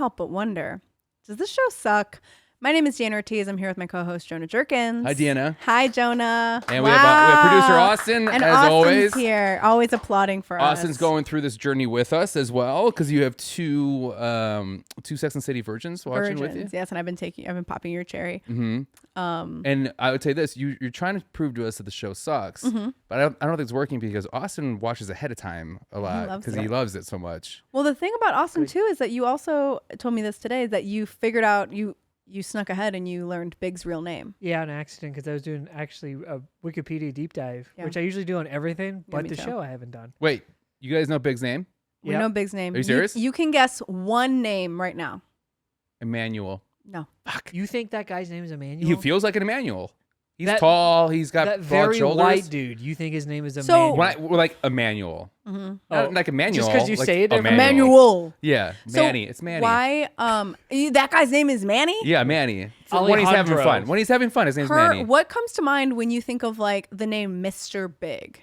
help but wonder, does this show suck? My name is Deanna Ortiz. I'm here with my co-host, Jonah Jurkens. Hi, Deanna. Hi, Jonah. And we have producer Austin, and as Austin's always. here, always applauding for us. Austin's going through this journey with us as well, because you have two Sex and City virgins watching with you. Yes, and I've been popping your cherry. Mm-hmm. And I would say this: you're trying to prove to us that the show sucks, but I don't think it's working because Austin watches ahead of time a lot because he loves it so much. Well, the thing about Austin too is that you also told me this today, that you figured out you snuck ahead and you learned Big's real name. Yeah, on accident, because I was doing actually a Wikipedia deep dive, which I usually do on everything, but the show I haven't done. Wait, you guys know Big's name? We know Big's name. Are you serious? You can guess one name right now. Emmanuel. No. Fuck. You think that guy's name is Emmanuel? He feels like an Emmanuel. He's tall. He's got that broad very shoulders. white dude. You think his name is So- Emmanuel? We're like Emmanuel. Mm-hmm. Not like Emmanuel. Just because you like say it, Emmanuel. Yeah, Manny. It's Manny. Why? That guy's name is Manny? Yeah, Manny. When he's having fun. When he's having fun, his name's Manny. What comes to mind when you think of like the name Mr. Big?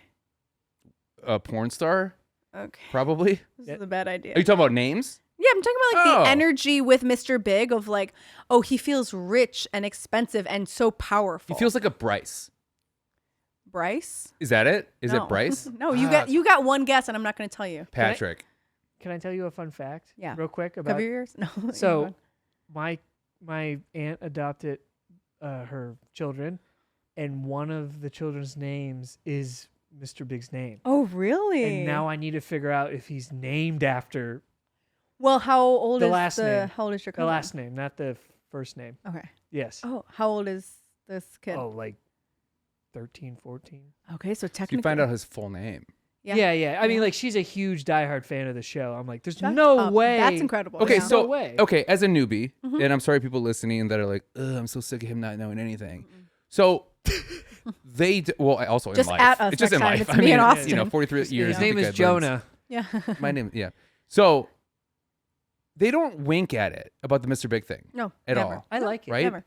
A porn star? Okay. Probably. This is a bad idea. Are you talking about names? Yeah, I'm talking about like the energy with Mr. Big of like, oh, he feels rich and expensive and so powerful. He feels like a Bryce. Bryce? Is that it? Is No. it Bryce? No, you got one guess and I'm not going to tell you. Patrick. Can I tell you a fun fact? Yeah. Real quick about Cover your ears? No. So my aunt adopted her children, and one of the children's names is Mr. Big's name. Oh, really? And now I need to figure out if he's named after Well, how old the is last name. How old is your cousin? The last name, not the first name. Okay. Yes. Oh, how old is this kid? Oh, like 13, 14. Okay, so technically You find out his full name. Yeah. I mean, like, she's a huge diehard fan of the show. I'm like, there's no way. That's incredible. Okay, yeah. so No way. okay, as a newbie, and I'm sorry people listening that are like, ugh, I'm so sick of him not knowing anything. So well, I also Just in life. at us It's just next in time. life. It's I me mean, and Austin. you know, 43 years. His I name think is I've learned- Jonah. Yeah. My name, yeah. So they don't wink at it about the Mr. Big thing. No. At never. all. I like it. Right? Never.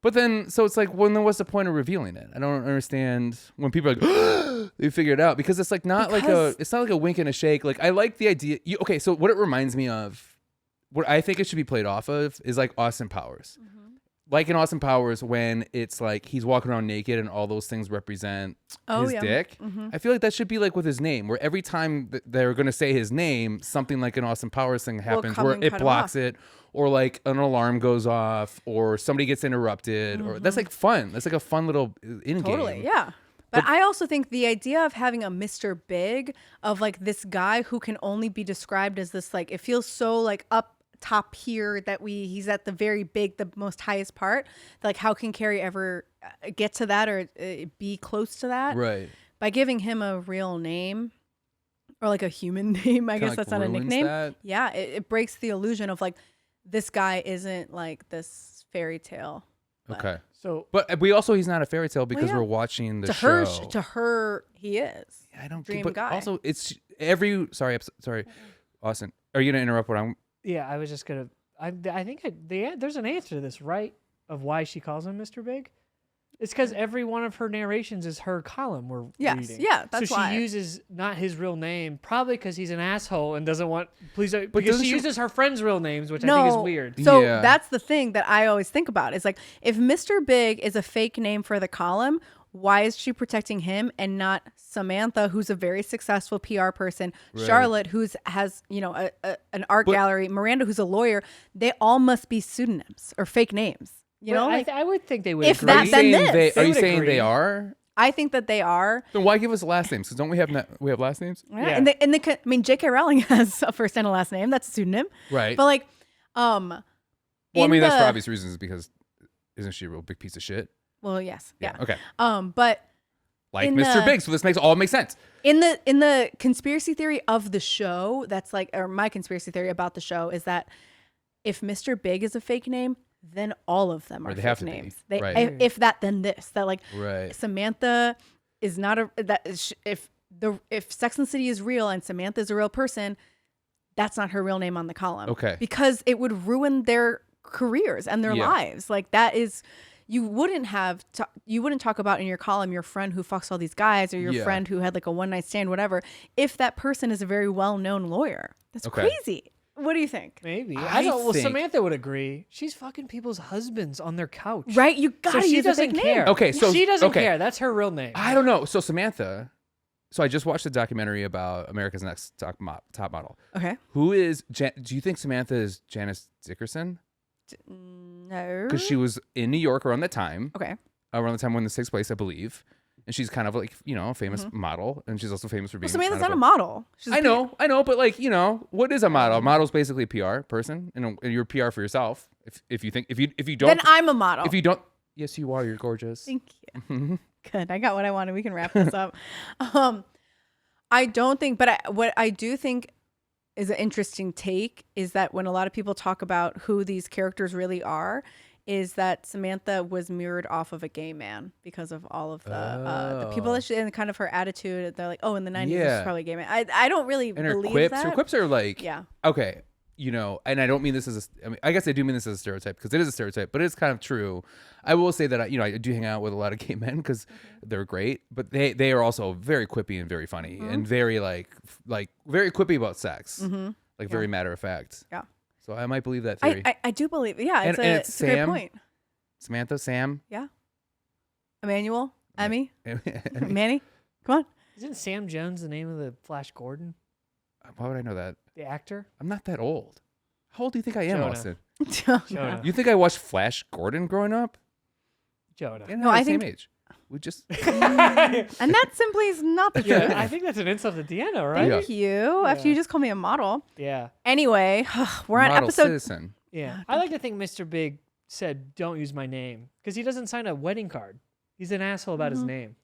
But then, so it's like, well, then what's the point of revealing it? I don't understand when people are like, they figure it out, because it's like not like a wink and a shake. Like, I like the idea. Okay, so what it reminds me of, what I think it should be played off of, is like Austin Powers. Like in Austin Powers, when it's like he's walking around naked and all those things represent his dick. I feel like that should be like with his name, where every time they're going to say his name, something like an Austin Powers thing happens where it blocks it, or like an alarm goes off, or somebody gets interrupted, or that's like fun. That's like a fun little in-game. Totally, yeah. But I also think the idea of having a Mr. Big, of like this guy who can only be described as this, like, it feels so like up top here that he's at the very big, the most highest part. Like, how can Carrie ever get to that or be close to that? Right. By giving him a real name or like a human name, I guess like that's not a ruins nickname. that. Yeah, it breaks the illusion of like, this guy isn't like this fairy tale. Okay. So, but he's not a fairy tale because we're watching the show. To her, he is. I don't Dream but guy. Also, it's sorry, Austin. Are you gonna interrupt what I'm? yeah, I was just going to, I think there's an answer to this, right? Of why she calls him Mr. Big. It's because every one of her narrations is her column we're reading. Yeah, that's so why. she uses not his real name, probably because he's an asshole and doesn't want. Because doesn't she she- uses her friends' real names, which I think is weird. So Yeah. that's the thing that I always think about is like, if Mr. Big is a fake name for the column, why is she protecting him and not Samantha, who's a very successful PR person, Charlotte, has an art gallery, Miranda, who's a lawyer? They all must be pseudonyms or fake names. You know, I would think they would. if agree. that, then this. Are you would saying agree. they are? I think that they are. Then why give us last names? Because don't we have last names? Yeah. I mean, J.K. Rowling has a first and a last name. That's a pseudonym. Right. But like, Well, I mean, that's for obvious reasons, because isn't she a real big piece of shit? Well, yes. Yeah. Okay. But Like in Mr. Big, so this makes sense. in the conspiracy theory of the show, that's like, or my conspiracy theory about the show is that if Mr. Big is a fake name, then all of them are they fake have to be, names. right. If that, then this. That like Right. Samantha is not if Sex and the City is real and Samantha is a real person, that's not her real name on the column. Okay. Because it would ruin their careers and their lives. Like, that is, you wouldn't talk about in your column your friend who fucks all these guys, or your friend who had like a one night stand, whatever, if that person is a very well known lawyer. That's crazy. What do you think? Maybe. I I don't. Well, think- Samantha would agree. She's fucking people's husbands on their couch. Right? You gotta So she use a doesn't fake care. name. Okay, so she doesn't okay. care. That's her real name. I don't know. So Samantha. So I just watched a documentary about America's Next Top Model. Okay. Who is? Do you think Samantha is Janice Dickerson? No. Because she was in New York around that time. Okay. Around the time when this takes place, I believe. And she's kind of like, a famous model, and she's also famous for being. Well, Samantha's kind not of a model. She's I know, but like, what is a model? A model's basically a PR person, and you're PR for yourself. If you don't, Then I'm a model. if you don't, yes, you are. You're gorgeous. Thank you. Good. I got what I wanted. We can wrap this up. I don't think, but what I do think is an interesting take is that when a lot of people talk about who these characters really are, is that Samantha was mirrored off of a gay man because of all of the people that she, and kind of her attitude. They're like, oh, in the 90s, Yeah. she's probably a gay man. I don't really And her believe quips, that. her quips are like, Yeah. okay, and I don't mean this as I guess I do mean this as a stereotype because it is a stereotype, but it's kind of true. I will say that I do hang out with a lot of gay men because they're great, but they are also very quippy and very funny and very like very quippy about sex, like very matter of fact. Yeah. So I might believe that theory. I do believe it. Yeah, And it's it's a great Sam. point. Samantha, Sam, Yeah. Emmanuel, Emmy, why Manny, come on. Isn't Sam Jones the name of the Flash Gordon, would I know that? the actor? I'm not that old. How old do you think I am, Jonah. Austin? Jonah. You think I watched Flash Gordon growing up? Jonah. Yeah, No, I the same think- age. We just And that simply is not the truth. Yeah, I think that's an insult to Deanna, right? Thank you. After you just called me a model. Yeah. Anyway, we're on model episode. citizen. Yeah. I like to think Mr. Big said, don't use my name because he doesn't sign a wedding card. He's an asshole about his name.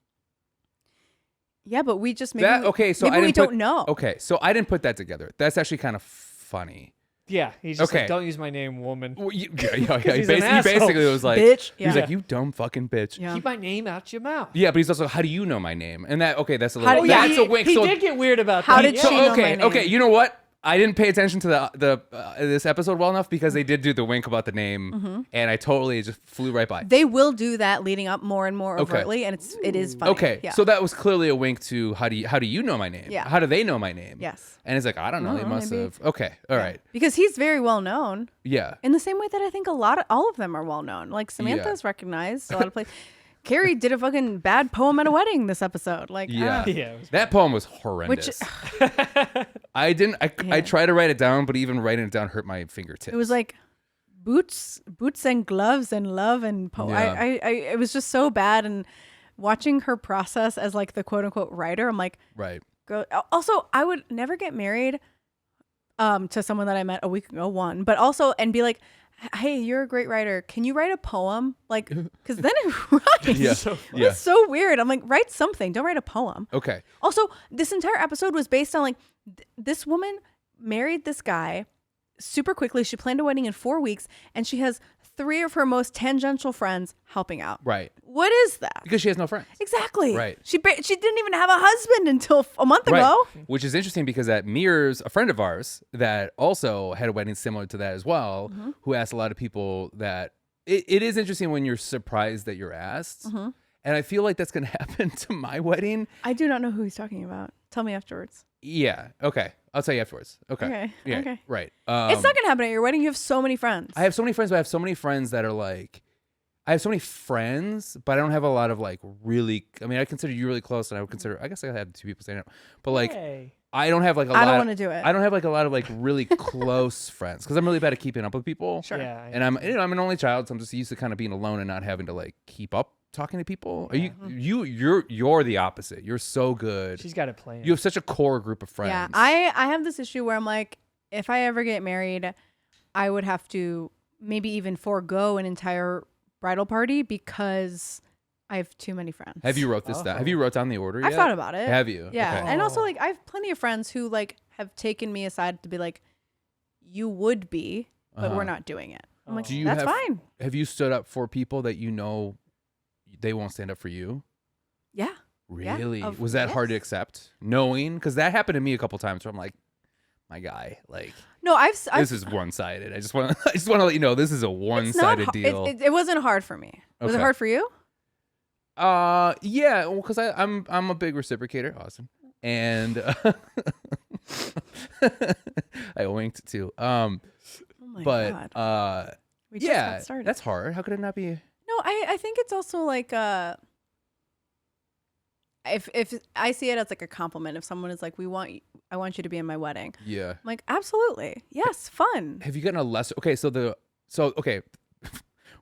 Yeah, but we just maybe That we, okay, so maybe I we didn't don't put, know. Okay, so I didn't put that together. That's actually kind of funny. Yeah. He's just Okay. like, don't use my name, woman. Well, yeah. He, he's an he asshole. basically was like, Bitch. he was Yeah. like, you dumb fucking bitch. Yeah. Keep my name out your mouth. Yeah, but he's also, how do you know my name? And that's a little. How do- yeah, that's a wink. He so, did get weird about How that. did yeah. she know my okay, name? okay. You know what? I didn't pay attention to the this episode well enough because they did do the wink about the name, and I totally just flew right by. They will do that leading up more and more Okay. overtly, and it is funny. Okay, Yeah. so that was clearly a wink to how do you know my name? Yeah. How do they know my name? Yes. And it's like, I don't know. They must maybe. have. Okay. All right. Because he's very well known Yeah. in the same way that I think all of them are well known. Like Samantha's recognized a lot of places. Carrie did a fucking bad poem at a wedding this episode. Like, Yeah. Yeah, it was That poem was horrendous. I tried to write it down, but even writing it down hurt my fingertips. it was like boots and gloves and love and poem. Yeah. It was just so bad. And watching her process as like the quote unquote writer, I'm like, right. girl. Also, I would never get married to someone that I met a week ago, but also and be like, hey, you're a great writer. Can you write a poem? Like, because then it writes. Yeah. Yeah. It's so weird. I'm like, write something. Don't write a poem. Okay. Also, this entire episode was based on like this woman married this guy super quickly. She planned a wedding in 4 weeks, and she has 3 of her most tangential friends helping out. Right. What is that? Because she has no friends. Exactly. Right. She didn't even have a husband until a month Right. ago. Which is interesting because that mirrors a friend of ours that also had a wedding similar to that as well, who asked a lot of people that it is interesting when you're surprised that you're asked. And I feel like that's going to happen to my wedding. I do not know who he's talking about. Tell me afterwards. Yeah. Okay. I'll tell you afterwards. Okay. Okay. Yeah. Okay. Right. It's not going to happen at your wedding. You have so many friends. I have so many friends, but I have so many friends that are like, I have so many friends, but I don't have a lot of like really, I mean, I consider you really close and I would consider, I guess I had 2 people saying it, but like, Hey. I don't have like a lot. I don't want to do it. I don't have like a lot of like really close friends because I'm really bad at keeping up with people. Sure. Yeah, And I'm an only child, so I'm just used to kind of being alone and not having to like keep up talking to people. Are you're the opposite. You're so good. She's got it planned. You have such a core group of friends. Yeah, I have this issue where I'm like, if I ever get married, I would have to maybe even forego an entire bridal party because I have too many friends. Have you wrote this down? Have you wrote down the order yet? I've thought about it. Have you? Yeah, Okay. and also like I have plenty of friends who like have taken me aside to be like, you would be, but we're not doing it. I'm like, Do you that's have- fine. Have you stood up for people that you know they won't stand up for you? Yeah. Really? of- Was that hard to yes. accept? Knowing? Because that happened to me a couple times where I'm like, my guy, like, No, I've this is one-sided. I just want to let you know this is a it's not one-sided har- deal. It wasn't hard for me. Was it Okay. hard for you? Yeah, well, because I'm a big reciprocator, Austin, and I winked too. Oh my But God. We just got started. that's hard. How could it not be? No, I think it's also like if I see it as like a compliment. If someone is like, I want you to be in my wedding. Yeah. I'm like, absolutely. Yes, fun. Have you gotten a lesser? Okay, okay.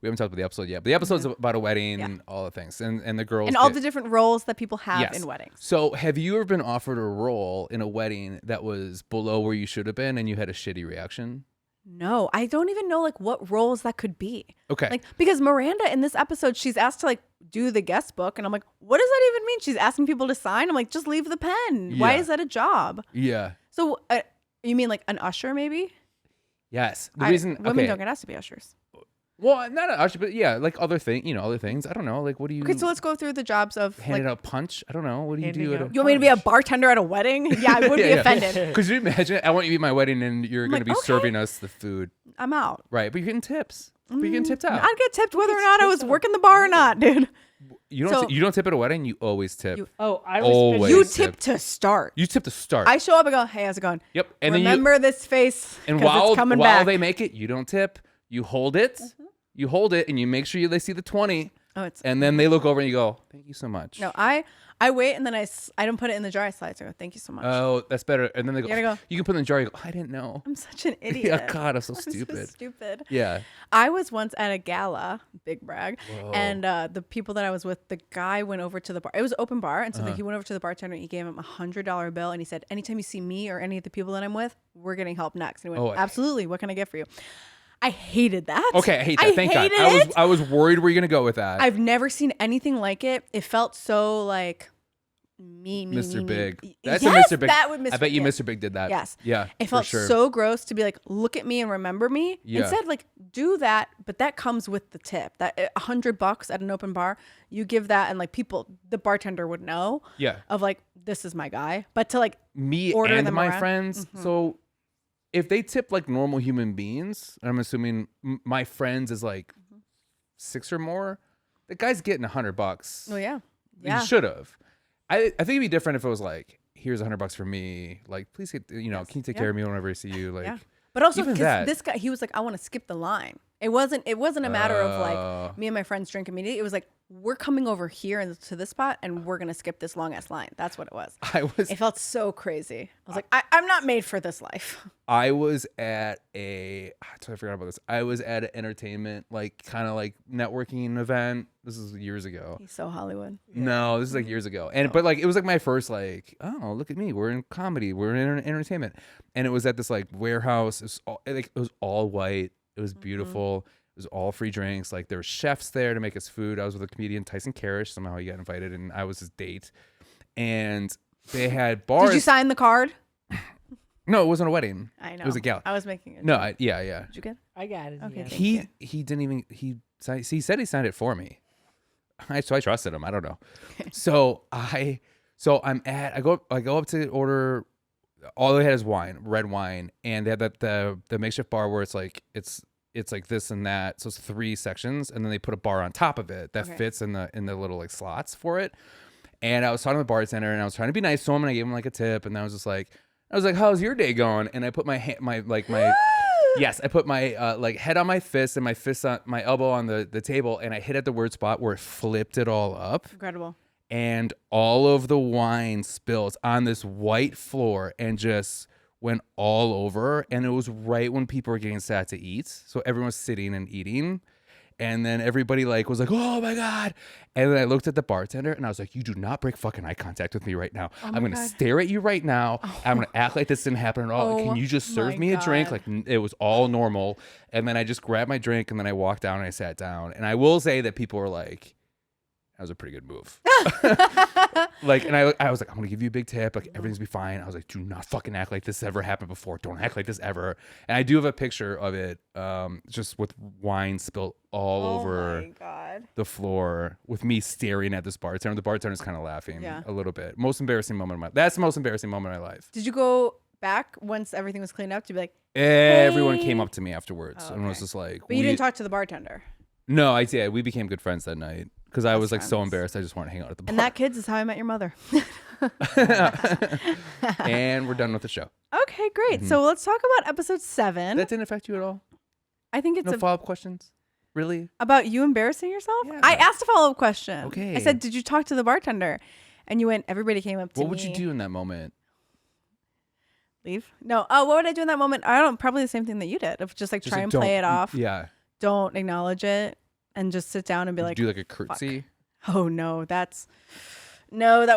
We haven't talked about the episode yet, but the episode's about a wedding and all the things, and the girls and all the different roles that people have in weddings. So, have you ever been offered a role in a wedding that was below where you should have been, and you had a shitty reaction? No, I don't even know like what roles that could be. Okay. Like, because Miranda in this episode, she's asked to like do the guest book. And I'm like, what does that even mean? She's asking people to sign. I'm like, just leave the pen. Why is that a job? Yeah. So you mean like an usher maybe? Yes. The reason women don't get asked to be ushers. Well, not an usher, but yeah, like other things. I don't know. Like, what do you? Okay, so let's go through the jobs of handing out punch. I don't know. What do you do? You want me to be a bartender at a wedding? Yeah, I would be offended. Could you imagine? I want you to be at my wedding, and you're going to be serving us the food. I'm out. Right, but you're getting tips. But you're getting tipped out. I'd get tipped whether or not I was working the bar or not, dude. You don't tip at a wedding. You always tip. I always you tip to start. You tip to start. I show up and go, hey, how's it going? Yep. And remember then this face. And while they make it, you don't tip. You hold it. You hold it, and you make sure they see the 20. And then they look over and you go, thank you so much. No, I wait, and then I don't put it in the jar. I slide it. I go, thank you so much. Oh, that's better. And then they go, go. You can put it in the jar. You go, I didn't know. I'm such an idiot. Yeah, God, I'm so stupid. So stupid. Yeah. I was once at a gala, big brag, and the people that I was with, the guy went over to the bar. It was an open bar, and so he went over to the bartender, and he gave him $100 bill, and he said, anytime you see me or any of the people that I'm with, we're getting help next. And he went, absolutely. What can I get for you? I hated that. Okay, I hate that. Thank God. I was worried where you're gonna go with that. I've never seen anything like it. It felt so like me, Mr. Big. Me. That's yes, a Mr. Big. That would Mr. I bet you Big. Mr. Big did that. Yes. Yeah. It felt so gross to be like, look at me and remember me. Yeah. Instead, like, do that, but that comes with the tip. That $100 at an open bar, you give that, and like the bartender would know. Yeah. Of like, this is my guy. But to like me order and them my around. friends. So if they tip like normal human beings, and I'm assuming my friends is like 6 or more, the guy's getting $100. Oh yeah. You should have. I think it'd be different if it was like, here's $100 for me. Like, please get, can you take care of me whenever I see you? Like, but also because this guy, he was like, I want to skip the line. It wasn't a matter of like me and my friends drink immediately. It was like, we're coming over here to this spot and we're going to skip this long ass line. That's what it was. It felt so crazy. I was like, I'm not made for this life. I was at I forgot about this. I was at an entertainment, like kind of like networking event. This is years ago. He's so Hollywood. No, this is like years ago. But like, it was like my first like, oh, look at me. We're in comedy. We're in entertainment. And it was at this like warehouse. It was all white. It was beautiful. It was all free drinks. Like there were chefs there to make us food. I was with a comedian, Tyson Karish. Somehow he got invited, and I was his date. And they had bars. Did you sign the card? No, it wasn't a wedding. I know. It was a gala. I was making it. No, yeah. Did you get it? I got it. Okay. Yeah. He didn't even he said he signed it for me. So I trusted him. I don't know. So I go up to order. All they had is wine, red wine, and they had the makeshift bar where it's like this and that. So it's 3 sections, and then they put a bar on top of it that fits in the little like slots for it. And I was talking to the bartender, and I was trying to be nice to him, and I gave him like a tip, and I was like, how's your day going? And I put I put my like head on my fist and my fist on my elbow on the table, and I hit at the word spot where it flipped it all up. Incredible. And all of the wine spills on this white floor and just went all over. And it was right when people were getting sat to eat. So everyone was sitting and eating. And then everybody was like, oh my God. And then I looked at the bartender and I was like, you do not break fucking eye contact with me right now. I'm going to stare at you right now. I'm going to act like this didn't happen at all. Can you just serve me a drink? Like it was all normal. And then I just grabbed my drink and then I walked down and I sat down. And I will say that people were like, that was a pretty good move. And I was like, I'm going to give you a big tip. Like, everything's be fine. I was like, do not fucking act like this ever happened before. Don't act like this ever. And I do have a picture of it, just with wine spilled all over the floor with me staring at this bartender. The bartender's kind of laughing a little bit. That's the most embarrassing moment of my life. Did you go back once everything was cleaned up to be like, everyone came up to me afterwards and was just like, but you didn't talk to the bartender? No, I did. We became good friends that night. Because I was like so embarrassed, I just wanted to hang out at the bar. And that, kids, is how I met your mother. And we're done with the show. Okay, great. So let's talk about episode 7. That didn't affect you at all? I think it's No follow-up questions? Really? about you embarrassing yourself. Yeah. I asked a follow-up question. Okay. I said, did you talk to the bartender? And you went, everybody came up to me. What would you do in that moment? Leave? No. Oh, what would I do in that moment? I don't. Probably the same thing that you did. Of just like try and play it off. Yeah. Don't acknowledge it and just sit down and be Would like, you do like a curtsy? Fuck. Oh no, that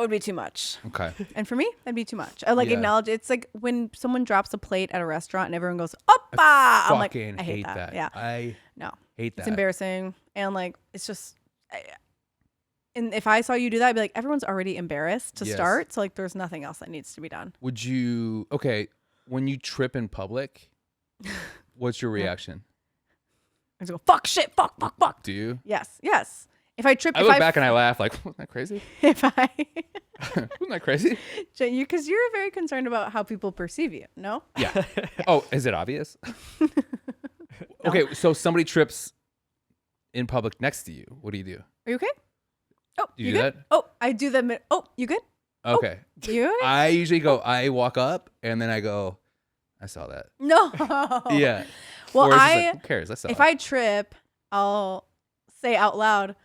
would be too much. Okay. And for me, that'd be too much. I like Yeah. acknowledge. It's like when someone drops a plate at a restaurant and everyone goes, "Oppa!" I'm like, Fucking I hate that. Yeah. I No. hate that. It's embarrassing. And like, it's just, and if I saw you do that, I'd be like, everyone's already embarrassed to Yes. start. So like, there's nothing else that needs to be done. Would you, okay, when you trip in public, what's your reaction? I just go, fuck, shit, fuck. Do you? Yes. If I trip, I look back and I laugh like, wasn't that crazy? If I, Wasn't that crazy? because you're very concerned about how people perceive you. No? Yeah. Oh, is it obvious? Okay, so somebody trips in public next to you. What do you do? Are you okay? Oh, Do you you do good? that? Oh, I do that. Oh, you good? Okay. You okay? I usually go, I walk up and then I go, I saw that. No. Yeah. Well, Or it's just like, who cares? I saw if it. I trip, I'll say out loud,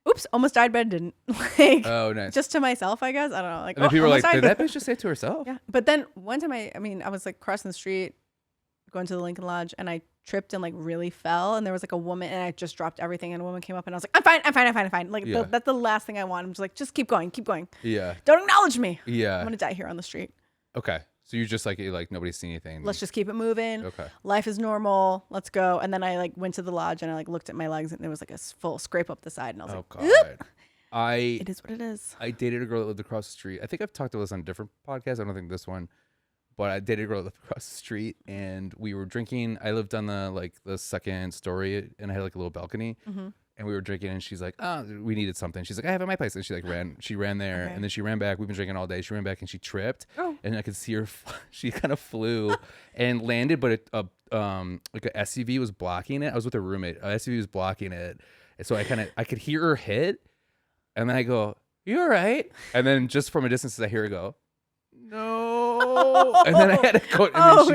"Oops, almost died, but I didn't." Like, Oh, nice. just to myself, I guess. I don't know. Like, And then people are like, almost did died. that bitch just say it to herself? Yeah. But then one time, I was like crossing the street, going to the Lincoln Lodge, and I tripped and like really fell. And there was like a woman, and I just dropped everything. And a woman came up, and I was like, I'm fine. Like, Yeah. that's the last thing I want. I'm just like, just keep going. Yeah. Don't acknowledge me. Yeah. I'm going to die here on the street. Okay. So you're just like nobody's seen anything. Let's just keep it moving. Okay. Life is normal. Let's go. And then I like went to the lodge and I like looked at my legs and there was like a full scrape up the side. And I was Oh like, God. It is what it is. I dated a girl that lived across the street. I think I've talked about this on a different podcast. I don't think this one, but I dated a girl that lived across the street, and we were drinking. I lived on the second story, and I had like a little balcony, and we were drinking. And she's like, "Oh, we needed something." She's like, "I have it at my place," and she like ran. She ran there, Okay. and then she ran back. We've been drinking all day. She ran back, and she tripped, Oh. and I could see her. She kind of flew and landed, but like a SUV was blocking it. I was with a roommate. A SUV was blocking it, and so I could hear her hit. And then I go, "You all right?" And then just from a distance, I hear her go, "No." And then I had to go.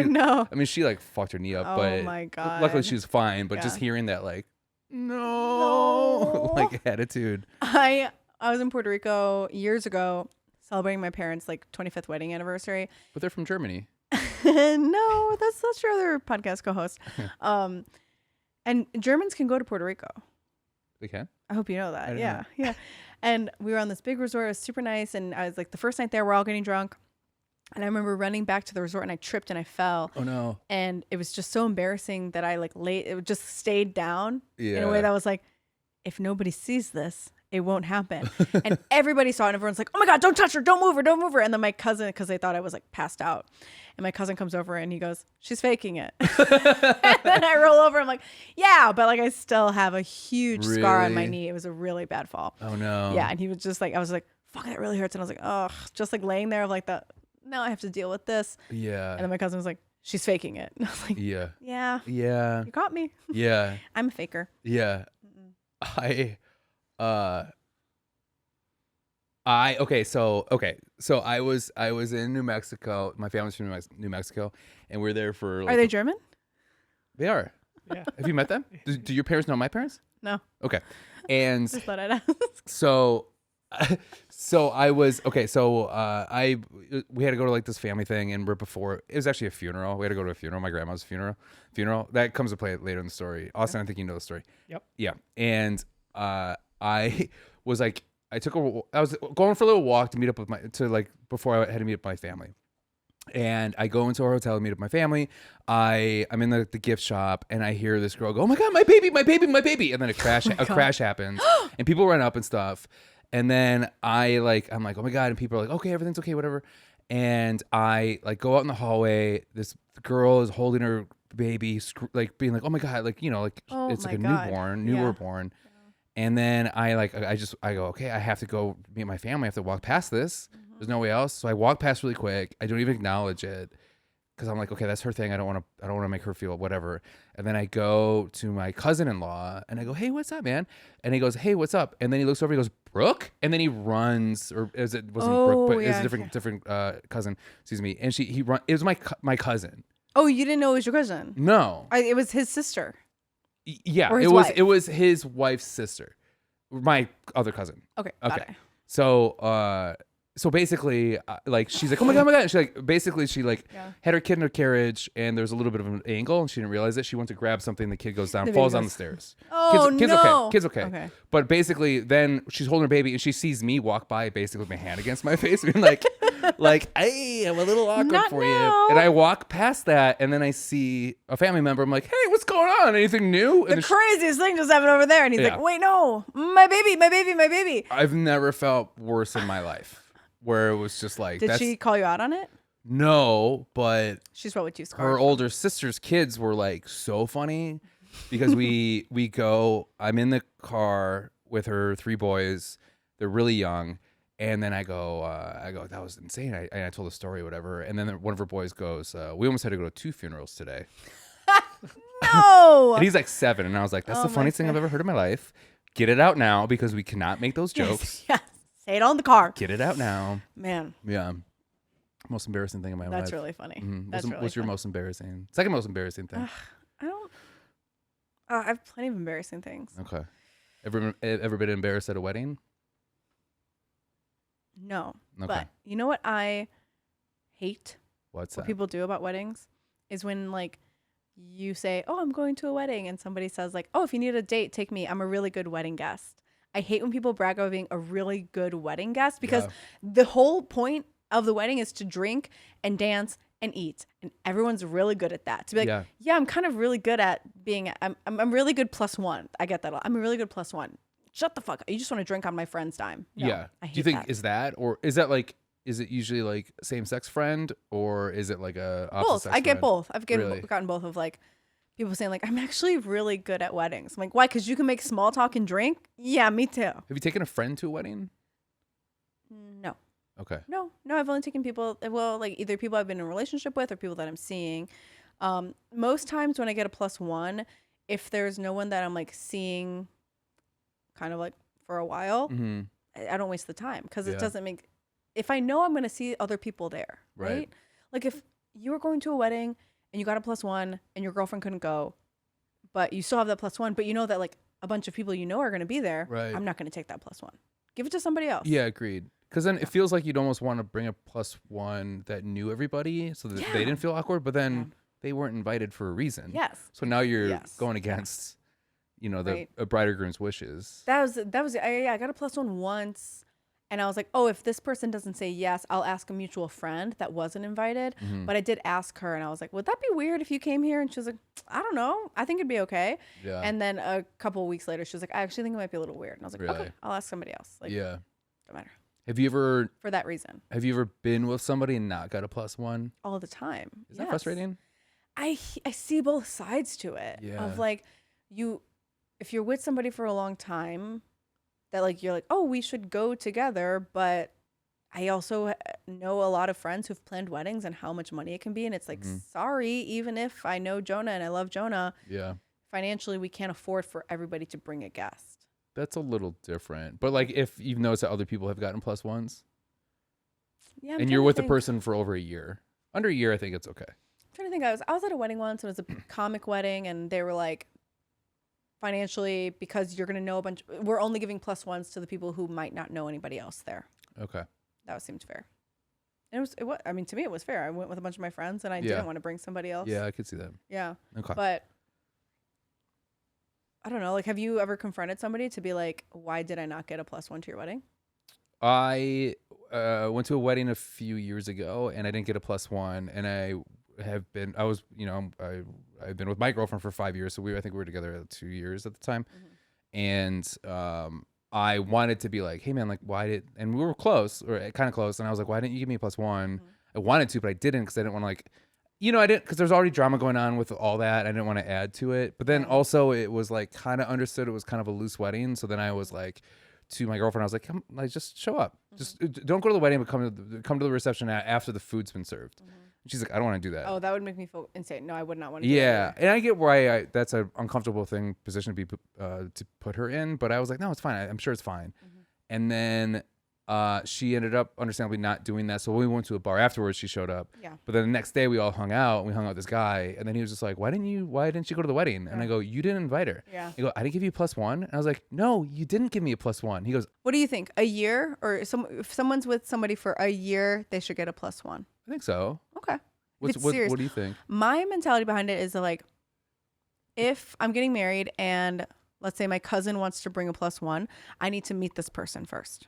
No. I mean, she like fucked her knee up, Oh but my God. luckily she was fine. But just Yeah. hearing that, like, no, like attitude. I was in Puerto Rico years ago celebrating my parents' like 25th wedding anniversary. But they're from Germany. No, that's your other podcast co-host. And Germans can go to Puerto Rico. They can. I hope you know that. didn't Yeah. know. Yeah. And we were on this big resort. It was super nice. And I was like, the first night there, we're all getting drunk. And I remember running back to the resort and I tripped and I fell. Oh no. And it was just so embarrassing that I like it just stayed down in a way Yeah. that was like, if nobody sees this, it won't happen. And everybody saw it and everyone's like, "Oh my God, don't touch her. Don't move her. And then my cousin, because they thought I was like passed out. And my cousin comes over and he goes, "She's faking it." And then I roll over. I'm like, "Yeah." But like, I still have a huge scar on my Really? knee. It was a really bad fall. Oh no. Yeah. And he was just like, I was like, "Fuck, that really hurts." And I was like, "Oh," just like laying there like that. Now I have to deal with this. Yeah. And then my cousin was like, "She's faking it." And I was like, Yeah. "Yeah, Yeah. you caught me. Yeah. I'm a faker." Yeah. So I was in New Mexico. My family's from New Mexico, and we're there for. Like, Are they German? They are. Yeah. Have you met them? Do your parents know my parents? No. Okay. And Just thought I'd ask. so I was okay. So we had to go to like this family thing, and we're before it was actually a funeral. We had to go to a funeral, my grandma's funeral. That comes to play later in the story. Austin, I think you know the story. Yep. Yeah. And I was like, I was going for a little walk to meet up with before I had to meet up with my family. And I go into our hotel to meet up with my family. I'm in the gift shop, and I hear this girl go, "Oh my God, my baby!" And then a crash happens, and people run up and stuff. And then I'm like, "Oh my God!" And people are like, "Okay, everything's okay, whatever." And I like go out in the hallway. This girl is holding her baby, like being like, "Oh my God!" Like Oh it's like a my God. newborn born. And then I go, "Okay, I have to go meet my family. I have to walk past this. There's no way else." So I walk past really quick. I don't even acknowledge it because I'm like, "Okay, that's her thing. I don't want to make her feel whatever." And then I go to my cousin-in-law and I go, "Hey, what's up, man?" And he goes, "Hey, what's up?" And then he looks over. He goes, Brooke? And then he runs, or wasn't Brooke, but it was a different cousin. Excuse me. And it was my cousin. Oh, you didn't know it was your cousin? No, it was his sister. Yeah, or his it was. wife. It was his wife's sister, my other cousin. Okay. Got it. So basically, like she's like, oh my god, and she like basically she like had her kid in her carriage, and there's a little bit of an angle, and she didn't realize it. She went to grab something, the kid goes down, falls down the stairs. Oh kid's no, okay, kid's okay. But basically, then she's holding her baby, and she sees me walk by, basically with my hand against my face, being like, hey, I'm a little awkward for you. And I walk past that, and then I see a family member. I'm like, hey, what's going on? Anything new? And the craziest thing just happened over there, and he's like, wait, no, my baby. I've never felt worse in my life. Where it was just like, did she call you out on it? No, but she's probably too scared. Her older sister's kids were like so funny because we go. I'm in the car with her 3 boys. They're really young, and then I go, that was insane. I told a story, or whatever, and then one of her boys goes, we almost had to go to 2 funerals today. No, and he's like 7, and I was like, that's the funniest thing I've ever heard in my life. Get it out now because we cannot make those jokes. Yes. Say it on the car. Get it out now. Man. Yeah. Most embarrassing thing in my life. That's really funny. Mm-hmm. What's your most embarrassing? Second most embarrassing thing? I have plenty of embarrassing things. Okay. Ever been embarrassed at a wedding? No. Okay. But you know what I hate? What people do about weddings is when like you say, oh, I'm going to a wedding, and somebody says like, oh, if you need a date, take me. I'm a really good wedding guest. I hate when people brag about being a really good wedding guest because the whole point of the wedding is to drink and dance and eat, and everyone's really good at that. To be like, yeah, I'm kind of really good at being. I'm really good +1. I get that. I'm a really good +1. Shut the fuck up. You just want to drink on my friend's dime. No, yeah. I hate Do you think that. is that, or is that like? Is it usually like same-sex friend, or is it like a opposite both? I get friend? both. I've Really? gotten both of like. People saying like, I'm actually really good at weddings. I'm like, why? Because you can make small talk and drink? Yeah, me too. Have you taken a friend to a wedding? No. Okay. No, I've only taken people, well, like either people I've been in a relationship with or people that I'm seeing. Most times when I get a +1, if there's no one that I'm like seeing kind of like for a while, I don't waste the time because it doesn't make, if I know I'm going to see other people there, right? Like if you were going to a wedding and you got a +1 and your girlfriend couldn't go, but you still have that +1, but you know that like a bunch of people you know are going to be there. Right. I'm not going to take that +1. Give it to somebody else. Yeah, agreed. Because then it feels like you'd almost want to bring a +1 that knew everybody so that they didn't feel awkward, but then they weren't invited for a reason. Yes. So now you're going against, the bride or groom's wishes. That was I got a +1 once. And I was like, oh, if this person doesn't say yes, I'll ask a mutual friend that wasn't invited. But I did ask her, and I was like, would that be weird if you came here? And she was like, I don't know. I think it'd be okay. Yeah. And then a couple of weeks later, she was like, I actually think it might be a little weird. And I was like, okay, I'll ask somebody else. Like, don't matter. Have you ever, for that reason, have you ever been with somebody and not got a +1? All the time. Is that frustrating? I see both sides to it. Yeah. Of like, if you're with somebody for a long time, that like you're like, oh, we should go together, but I also know a lot of friends who've planned weddings and how much money it can be, and it's like, sorry, even if I know Jonah and I love Jonah, financially we can't afford for everybody to bring a guest. That's a little different, but like if you've noticed that other people have gotten +1s, and you're with the person for over a year, under a year, I think it's okay. I'm trying to think. I was at a wedding once, and it was a comic wedding, and they were like, financially, because you're going to know we're only giving +1s to the people who might not know anybody else there. Okay. That seemed fair. And it was, I mean, to me, it was fair. I went with a bunch of my friends, and I didn't want to bring somebody else. Yeah, I could see that. Yeah. Okay. But I don't know. Like, have you ever confronted somebody to be like, why did I not get a +1 to your wedding? I went to a wedding a few years ago, and I didn't get a +1, and I've been with my girlfriend for 5 years, so I think we were together 2 years at the time, and I wanted to be like, hey man, like and we were close, or kind of close, and I was like, why didn't you give me a +1? I wanted to, but I didn't because I didn't want to like, I didn't, because there's already drama going on with all that. I didn't want to add to it, but then also it was like kind of understood it was kind of a loose wedding, so then I was like, to my girlfriend, I was like, come, like, just show up, just don't go to the wedding, but come to the reception after the food's been served. She's like, I don't want to do that. Oh, that would make me feel insane. No, I would not want to do that. And I get why that's an uncomfortable position to be to put her in, but I was like, no, it's fine. I'm sure it's fine. And then she ended up understandably not doing that. So when we went to a bar afterwards, she showed up. Yeah. But then the next day we all hung out. And we hung out with this guy. And then he was just like, why didn't she go to the wedding? And I go, you didn't invite her. Yeah. He go, I didn't give you a +1. And I was like, no, you didn't give me a +1. He goes, What do you think? A year, or if someone's with somebody for a year, they should get a +1? I think so. Okay. What do you think? My mentality behind it is that, like, if I'm getting married and let's say my cousin wants to bring a +1, I need to meet this person first.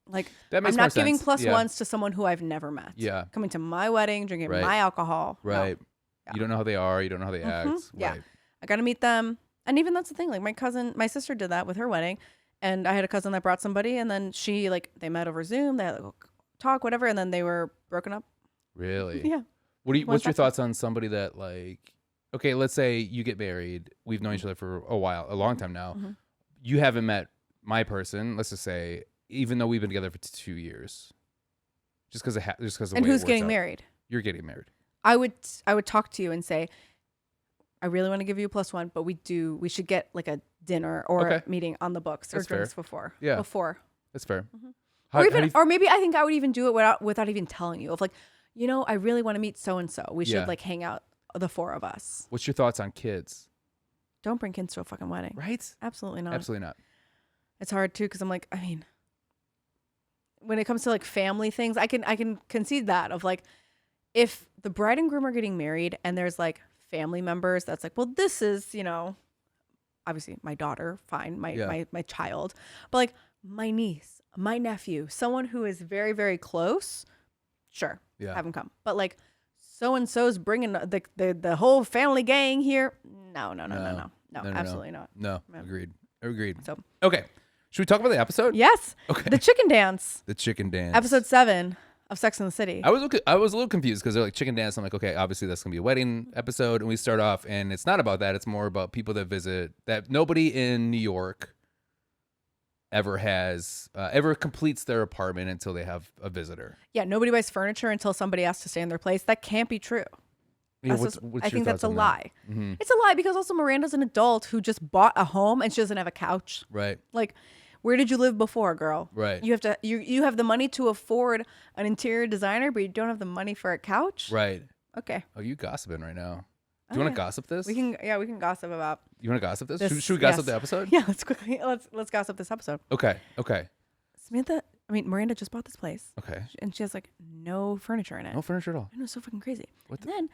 Like, That makes I'm more not giving sense. +1s to someone who I've never met. Yeah. Coming to my wedding, drinking Right. my alcohol. No. Right. Yeah. You don't know how they are. You don't know how they act. Yeah. Right. I got to meet them. And even that's the thing. Like, my sister did that with her wedding. And I had a cousin that brought somebody. And then they met over Zoom. They had a talk, whatever. And then they were broken up. Really? Yeah. What's your thoughts on somebody that, like, okay, let's say you get married. We've known each other for a long time now. Mm-hmm. You haven't met my person, let's just say, even though we've been together for 2 years. Just because of the And way it who's works getting out. married? You're getting married. I would talk to you and say, I really want to give you a +1, but we should get like a dinner or Okay. a meeting on the books That's or drinks fair. before. Yeah. Before. That's fair. Mm-hmm. How do you- Or maybe I think I would even do it without even telling you. Of like, I really want to meet so and so. We should Yeah. like hang out, the 4 of us. what's your thoughts on kids? Don't bring kids to a fucking wedding. Right? Absolutely not. Absolutely not. It's hard too because I'm like, I mean, when it comes to like family things, I can concede that of like, if the bride and groom are getting married and there's like family members that's like, well, this is, obviously my daughter, fine, my child, but like my niece, my nephew, someone who is very, very close, sure, Yeah. have them come. But like so and so's bringing the whole family gang here. No, absolutely not. No. No. Agreed. So Okay. Should we talk about the episode? yes, Okay. the chicken dance, The chicken dance. episode 7 of Sex and the City. I was a little confused because they're like chicken dance. I'm like, okay, obviously that's gonna be a wedding episode, and we start off, and it's not about that. It's more about people that visit. That nobody in New York ever completes their apartment until they have a visitor. Yeah, nobody buys furniture until somebody asks to stay in their place. That can't be true. Yeah, That's what's I your think that's thoughts a on that? lie. Mm-hmm. It's a lie because also Miranda's an adult who just bought a home and she doesn't have a couch. Right. Like, where did you live before, girl? Right. You have the money to afford an interior designer, but you don't have the money for a couch? Right. Okay. Oh, you gossiping right now. Do you want to gossip this? We can gossip about You want to gossip this? this. Should we gossip Yes. the episode? Yeah, let's gossip this episode. Okay. Miranda just bought this place. Okay. And she has like no furniture in it. No furniture at all. I know, it's so fucking crazy. What And then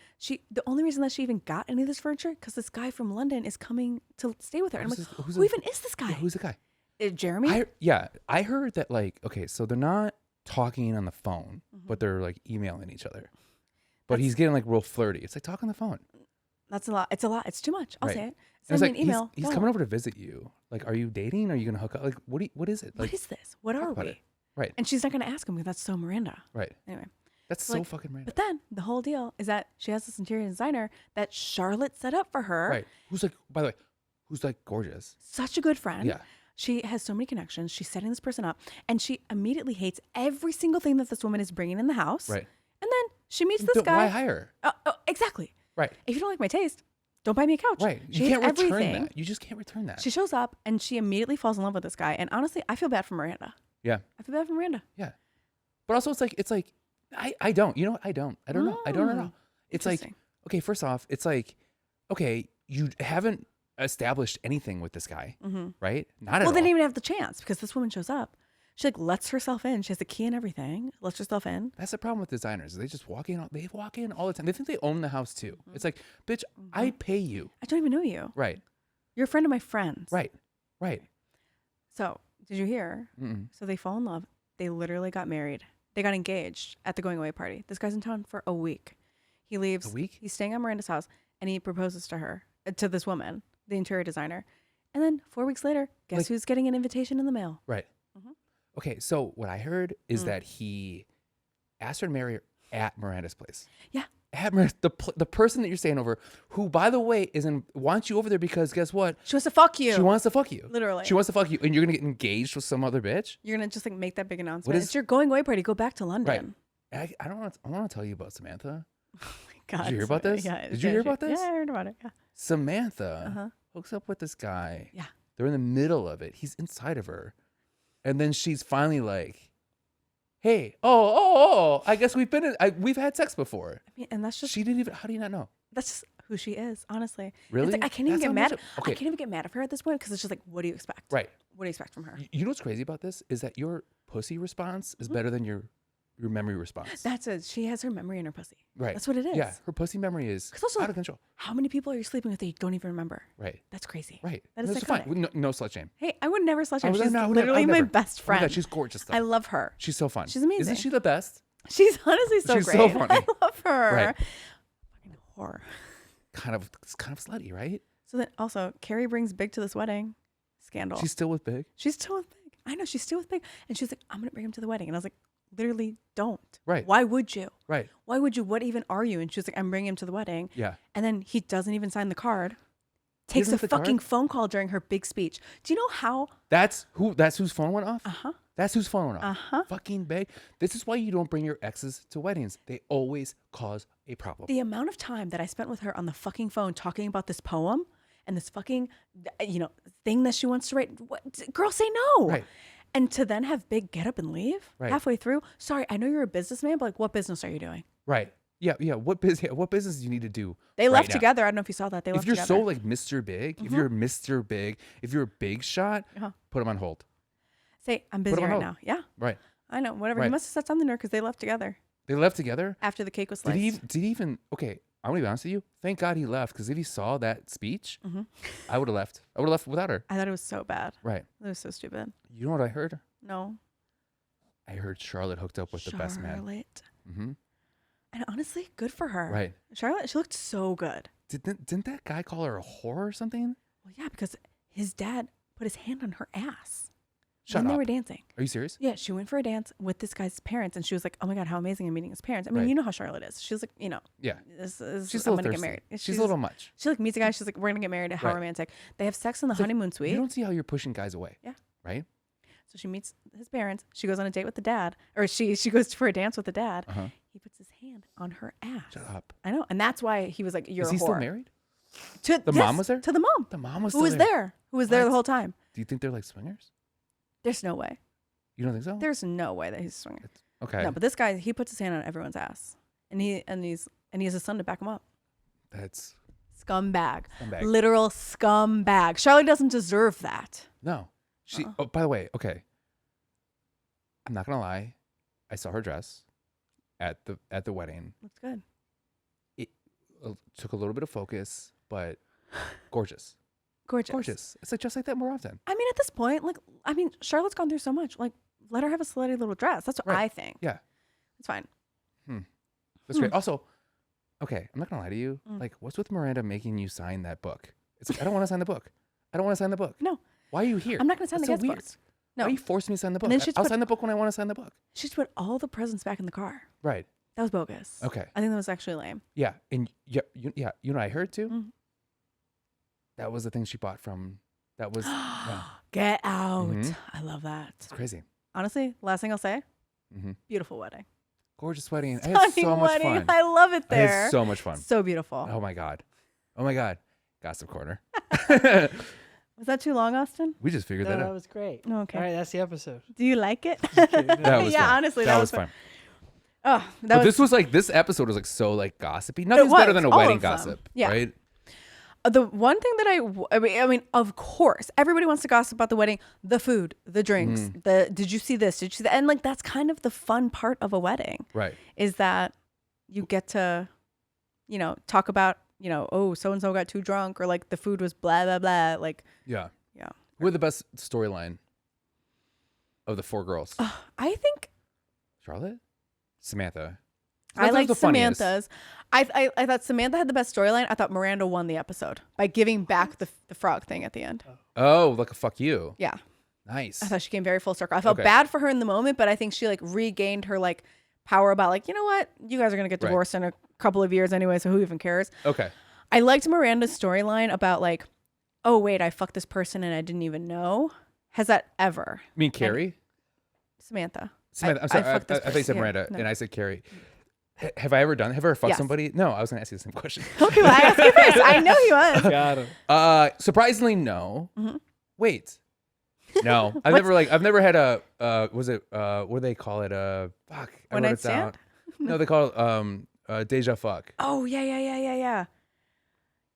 the only reason that she even got any of this furniture, because this guy from London is coming to stay with her. And I'm like, who even is this guy? Yeah, who's the guy? Jeremy? I heard that, like, okay, so they're not talking on the phone, but they're like emailing each other. But he's getting like real flirty. It's like talk on the phone. That's a lot. It's a lot. It's too much. I'll Right. say it. And Send it's me like an email. he's Don't. coming over to visit you. Like, are you dating? Are you gonna hook up? Like, what is it? Like, What is this? What are about we? it. Right. And she's not going to ask him because that's so Miranda. Right. Anyway. That's so Like, fucking random. But then the whole deal is that she has this interior designer that Charlotte set up for her. Right. Who's like, by the way, who's like gorgeous. Such a good friend. Yeah. She has so many connections. She's setting this person up. And she immediately hates every single thing that this woman is bringing in the house. Right. And then she meets this guy. Why hire? Exactly. Right. If you don't like my taste, don't buy me a couch. Right. She You can't hates return everything. that. You just can't return that. She shows up and she immediately falls in love with this guy. And honestly, I feel bad for Miranda. Yeah. I feel bad for Miranda. Yeah. But also it's like I don't. You know what? I don't know. I don't know. It's like, Interesting. okay, first off, it's like, okay, you haven't established anything with this guy, right? Not at all. Well, they didn't even have the chance because this woman shows up. She like lets herself in. She has the key and everything. Lets herself in. That's the problem with designers. They just walk in. They walk in all the time. They think they own the house too. It's like, bitch, I pay you. I don't even know you. Right. You're a friend of my friends. Right. Right. So did you hear? So they fall in love. They literally got married. They got engaged at the going away party. This guy's in town for a week. He leaves. A week? He's staying at Miranda's house and he proposes to her, to this woman, the interior designer. And then 4 weeks later, guess who's getting an invitation in the mail? Right. Okay. So what I heard is that he asked her to marry her at Miranda's place. Yeah. At the person that you're staying over, who, by the way, wants you over there because guess what? She wants to fuck you. She wants to fuck you. Literally. She wants to fuck you, and you're gonna get engaged with some other bitch. You're gonna just like make that big announcement. is- It's your going away party. Go back to London. Right. I don't want. I want to tell you about Samantha. Oh my God. Did you hear about this? Yeah. Did you hear about this? Yeah, I heard about it. Yeah. Samantha hooks up with this guy. Yeah. They're in the middle of it. He's inside of her, And then she's finally like, hey, I guess we've had sex before. I mean, and that's just She didn't even. How do you not know? that's just who she is, honestly. Really? It's like, I can't even That's get how mad. much okay. I can't even get mad at her at this point because it's just like, what do you expect? Right. What do you expect from her? You know what's crazy about this is that your pussy response is better than your memory response. That's it. She has her memory in her pussy. Right. That's what it is. Yeah, her pussy memory is 'Cause also, out of control. How many people are you sleeping with that you don't even remember? Right. That's crazy. Right. That is That's psychotic. fine. No slut shame. Hey, I would never slut I shame. would She's never- literally I would my never. best Oh my friend. God, she's gorgeous though. I love her. She's so fun. She's amazing. Isn't she the best? She's honestly so She's great. so funny. I love her. Right. Fucking whore. It's kind of slutty, right? So then also, Carrie brings Big to this wedding. Scandal. She's still with Big. She's still with Big. I know, she's still with Big. And she's like, I'm going to bring him to the wedding. And I was like, literally don't. Right. Why would you? Right. Why would you? What even are you? And she was like, I'm bringing him to the wedding. Yeah. And then he doesn't even sign the card. Takes a doesn't have the fucking card? phone call during her big speech. Do you know how? That's whose phone went off? Uh-huh. That's whose phone went off. Uh-huh. Fucking Big. This is why you don't bring your exes to weddings. They always cause a problem. The amount of time that I spent with her on the fucking phone talking about this poem and this fucking, thing that she wants to write. What? Girl, say no. Right. And to then have Big get up and leave halfway through. Sorry, I know you're a businessman, but like, what business are you doing? Right. Yeah. What business do you need to do? They right left now? together. I don't know if you saw that. They left If you're together. so like Mr. Big, if you're Mr. Big, if you're a big shot, put him on hold. Say, I'm busy him on right hold. now. Yeah. Right. I know. Whatever. He Right. must have said something to her because they left together They left together. after the cake was Did sliced. he even? Okay, I'm gonna be honest with you. Thank God he left, because if he saw that speech, I would have left. I would have left without her. I thought it was so bad. Right. It was so stupid. You know what I heard? No. I heard Charlotte hooked up with the best man. Charlotte. Mm-hmm. And honestly, good for her. Right. Charlotte, she looked so good. Didn't that guy call her a whore or something? Well, yeah, because his dad put his hand on her ass Shut when up. they were dancing. Are you serious? Yeah, she went for a dance with this guy's parents, and she was like, "Oh my god, how amazing I'm meeting his parents." I mean, Right. you know how Charlotte is. She's like, Yeah. this is, She's I'm a gonna little get thirsty. married. She's a little much. She like meets a guy. She's like, "We're gonna get married." How Right. romantic. They have sex in the It's like, honeymoon suite. You don't see how you're pushing guys away. Yeah. Right. So she meets his parents. She goes on a date with the dad, or she goes for a dance with the dad. Uh-huh. He puts his hand on her ass. Shut up. I know, and that's why he was like, "You're Is a he whore." still married? To The mom was there? To the mom. The mom was Who still was there? Who was there the What? whole time? Do you think they're like swingers? There's no way. You don't think so? There's no way that he's a swinger. Okay. No, but this guy, he puts his hand on everyone's ass, and he has a son to back him up. That's Scumbag. Scumbag. Literal scumbag. Charlotte doesn't deserve that. no. She. Oh, by the way, okay. I'm not gonna lie. I saw her dress at the wedding. Looks good. It took a little bit of focus, but gorgeous. Gorgeous. It's like just like that more often. I mean, at this point, Charlotte's gone through so much. Like, let her have a slutty little dress. That's what Right. I think. Yeah. It's fine. That's great. Also, okay, I'm not gonna lie to you. Mm. Like, what's with Miranda making you sign that book? It's like I don't want to sign the book. I don't want to sign the book. No. Why are you here? I'm not going to sign That's the so kids' weird. books. Why No. are you forcing me to sign the book? then she's I'll put- sign the book when I want to sign the book. She just put all the presents back in the car. Right. That was bogus. Okay. I think that was actually lame. Yeah. And you know what I heard too? Mm. That was the thing she bought from. That was yeah, Get out. Mhm. I love that. it's crazy. Honestly, last thing I'll say, Hmm. beautiful wedding. Gorgeous wedding. I had so Stunning much wedding. fun. I love it I there. had so much fun. So beautiful. Oh my god. Oh my god. Gossip corner. Was that too long, Austin? We just figured No, that that out. was great. Okay. All right, that's the episode. Do you like it? kidding. That was yeah, fun. honestly, that that was was fun. Oh, that But was this was like this episode was like so like gossipy. Nothing's better was, than a all wedding of them. gossip, Yeah. right? the one thing that I mean, of course, everybody wants to gossip about the wedding, the food, the drinks, did you see this? Did you see that? And like, that's kind of the fun part of a wedding, Right. is that you get to, talk about, oh, so-and-so got too drunk, or like the food was blah, blah, blah. Like, Yeah. yeah. We're the best storyline of the four girls. I think Charlotte? Samantha. I Samantha was liked the funniest. Samantha's. I thought Samantha had the best storyline. I thought Miranda won the episode by giving back the frog thing at the end. Oh, like a fuck you. Yeah. Nice. I thought she came very full circle. I felt Okay. bad for her in the moment, but I think she like regained her like power about like, you know what? You guys are going to get Right. divorced in a couple of years anyway, so who even cares? Okay. I liked Miranda's storyline about like, oh, wait, I fucked this person and I didn't even know. Has that ever? You mean Carrie? Samantha. Samantha. I'm sorry. I fucked this thought you said person. Yeah, Miranda, no. and I said Carrie. Have I ever fucked Yes. somebody? No, I was going to ask you the same question. Okay, well, I asked you first. I know he was. Got him. Surprisingly, no. Mhm. Wait. No, I've never had a what do they call it? Fuck. One night stand? No, they call it deja fuck. Oh yeah.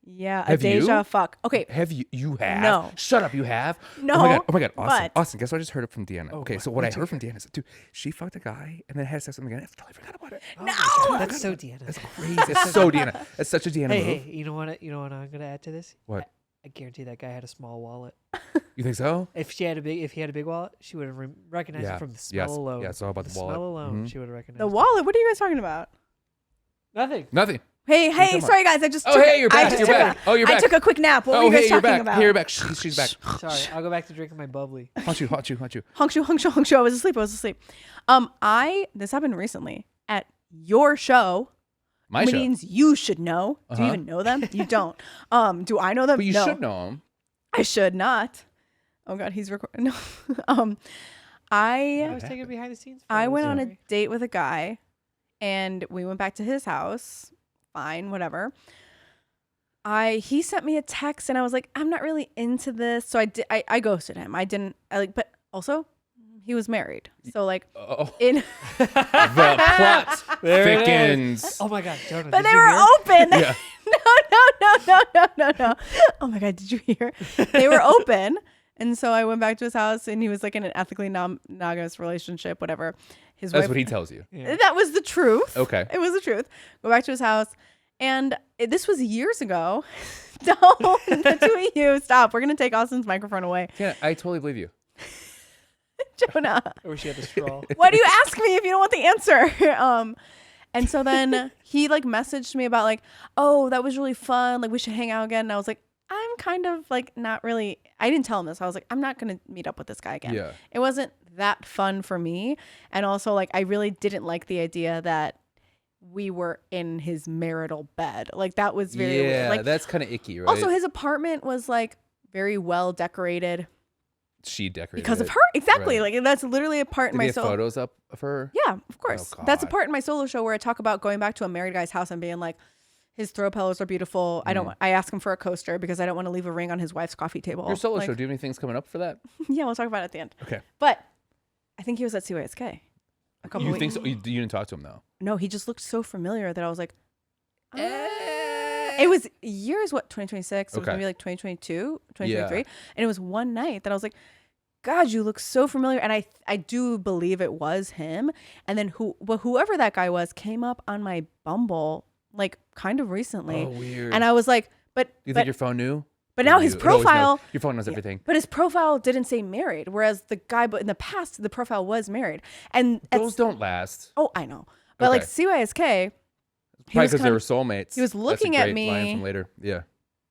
Yeah, Have a deja you? fuck. Okay. Have you? You have? No. Shut up. You have? No. Oh my god. Austin. but- Austin. Guess what I just heard from Deanna? Oh, okay, what? so what I heard from Deanna is, dude, she fucked a guy and then had sex with him again. I totally forgot about it. No! That's so Deanna. That's crazy. It's so Deanna. It's such a Deanna move. Hey, you know what? You know what I'm gonna add to this? What? I guarantee that guy had a small wallet. You think so? If he had a big wallet, she would have recognized Yeah. it from the smell Yes. alone. Yeah, it's all about the wallet. smell alone. Mhm. She would have recognized The wallet. What are you guys talking about? Nothing. Nothing. Hey, talking about? sorry guys. I just. Oh, took hey, you're back. You're back. Oh, you're I back. took a quick nap. What were Oh, you guys hey, you're talking back. about? Here, you're back. She's back. Sorry, I'll go back to drinking my bubbly. Haunt you. Hung Shu. I was asleep. This happened recently at your show. My show. Comedians you should know. Do you even know them? You don't. Do I know them? But you No. should know him. I should not. Oh God, he's recording. No. I was taking behind the scenes. I went on a Sorry. date with a guy, and we went back to his house. Fine, whatever. He sent me a text, and I was like, I'm not really into this, so I ghosted him. But also, he was married, so like Oh, in. the plot There it is. thickens. Oh my God, Jonah! But did they you were hear? open. Yeah. No. Oh my God, did you hear? They were open. And so I went back to his house, and he was like in an ethically monogamous relationship, whatever. His That's wife, what he tells you. Yeah. that was the truth. Okay. It was the truth. Go back to his house. And this was years ago. Don't, the two of you, stop. We're going to take Austin's microphone away. Yeah, I totally believe you. Jonah, I wish you had the straw. why do you ask me if you don't want the answer? And so then he like messaged me about like, oh, that was really fun. Like we should hang out again. And I was like, I'm kind of like not really, I didn't tell him this. I was like, I'm not going to meet up with this guy again. Yeah. It wasn't that fun for me. And also like, I really didn't like the idea that we were in his marital bed. Like that was very weird. Yeah, Like that's kind of icky, right? also his apartment was like very well decorated she decorated because of it. her. Exactly. Right. Like that's literally a part in Did my he have solo. photos up of her? Yeah, of course. Oh, That's a God. part in my solo show where I talk about going back to a married guy's house and being like, his throw pillows are beautiful. I ask him for a coaster because I don't want to leave a ring on his wife's coffee table. Your solo Like, show, do you have any things coming up for that? Yeah, we'll talk about it at the end. Okay. But I think he was at CYSK a couple You weeks. think so? You didn't talk to him though? No, he just looked so familiar that I was like, it was years, 2026? It was Okay. maybe like 2022, 2023. And it was one night that I was like, God, you look so familiar. And I do believe it was him. And then whoever that guy was came up on my Bumble like kind of recently. Oh, weird. And I was like, You think your phone knew? but now It his always knows. profile, Your phone knows everything. but his profile didn't say married. Whereas the guy, but in the past, the profile was married. And Those don't last. oh, I know. But like Okay. CYSK, he Probably was because they kind were of, soulmates. he was That's a looking at great me. line from later. Yeah.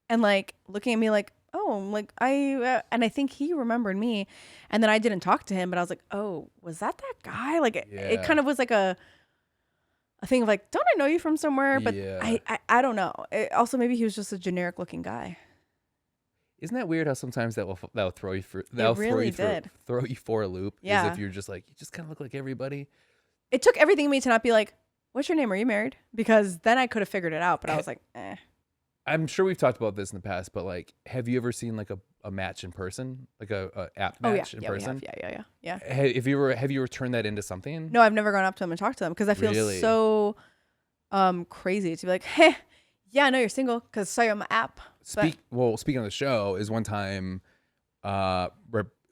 and like looking at me like, oh, like and I think he remembered me, and then I didn't talk to him, but I was like, oh, was that guy? Like it Yeah. kind of was like a thing of like, don't I know you from somewhere? But Yeah. I don't know. Also, maybe he was just a generic looking guy. Isn't that weird how sometimes that'll throw you for really did. throw you for a loop? Yeah. As if you're just like, you just kind of look like everybody. It took everything in me to not be like, what's your name? Are you married? Because then I could have figured it out. But I was like, eh. I'm sure we've talked about this in the past, but like, have you ever seen like a match in person, like a app match in we person? have. Yeah. Have you ever turned that into something? No, I've never gone up to him and talked to him because I feel Really? so crazy to be like, hey, yeah, I know you're single because I saw you on my app. Speaking of the show, is one time,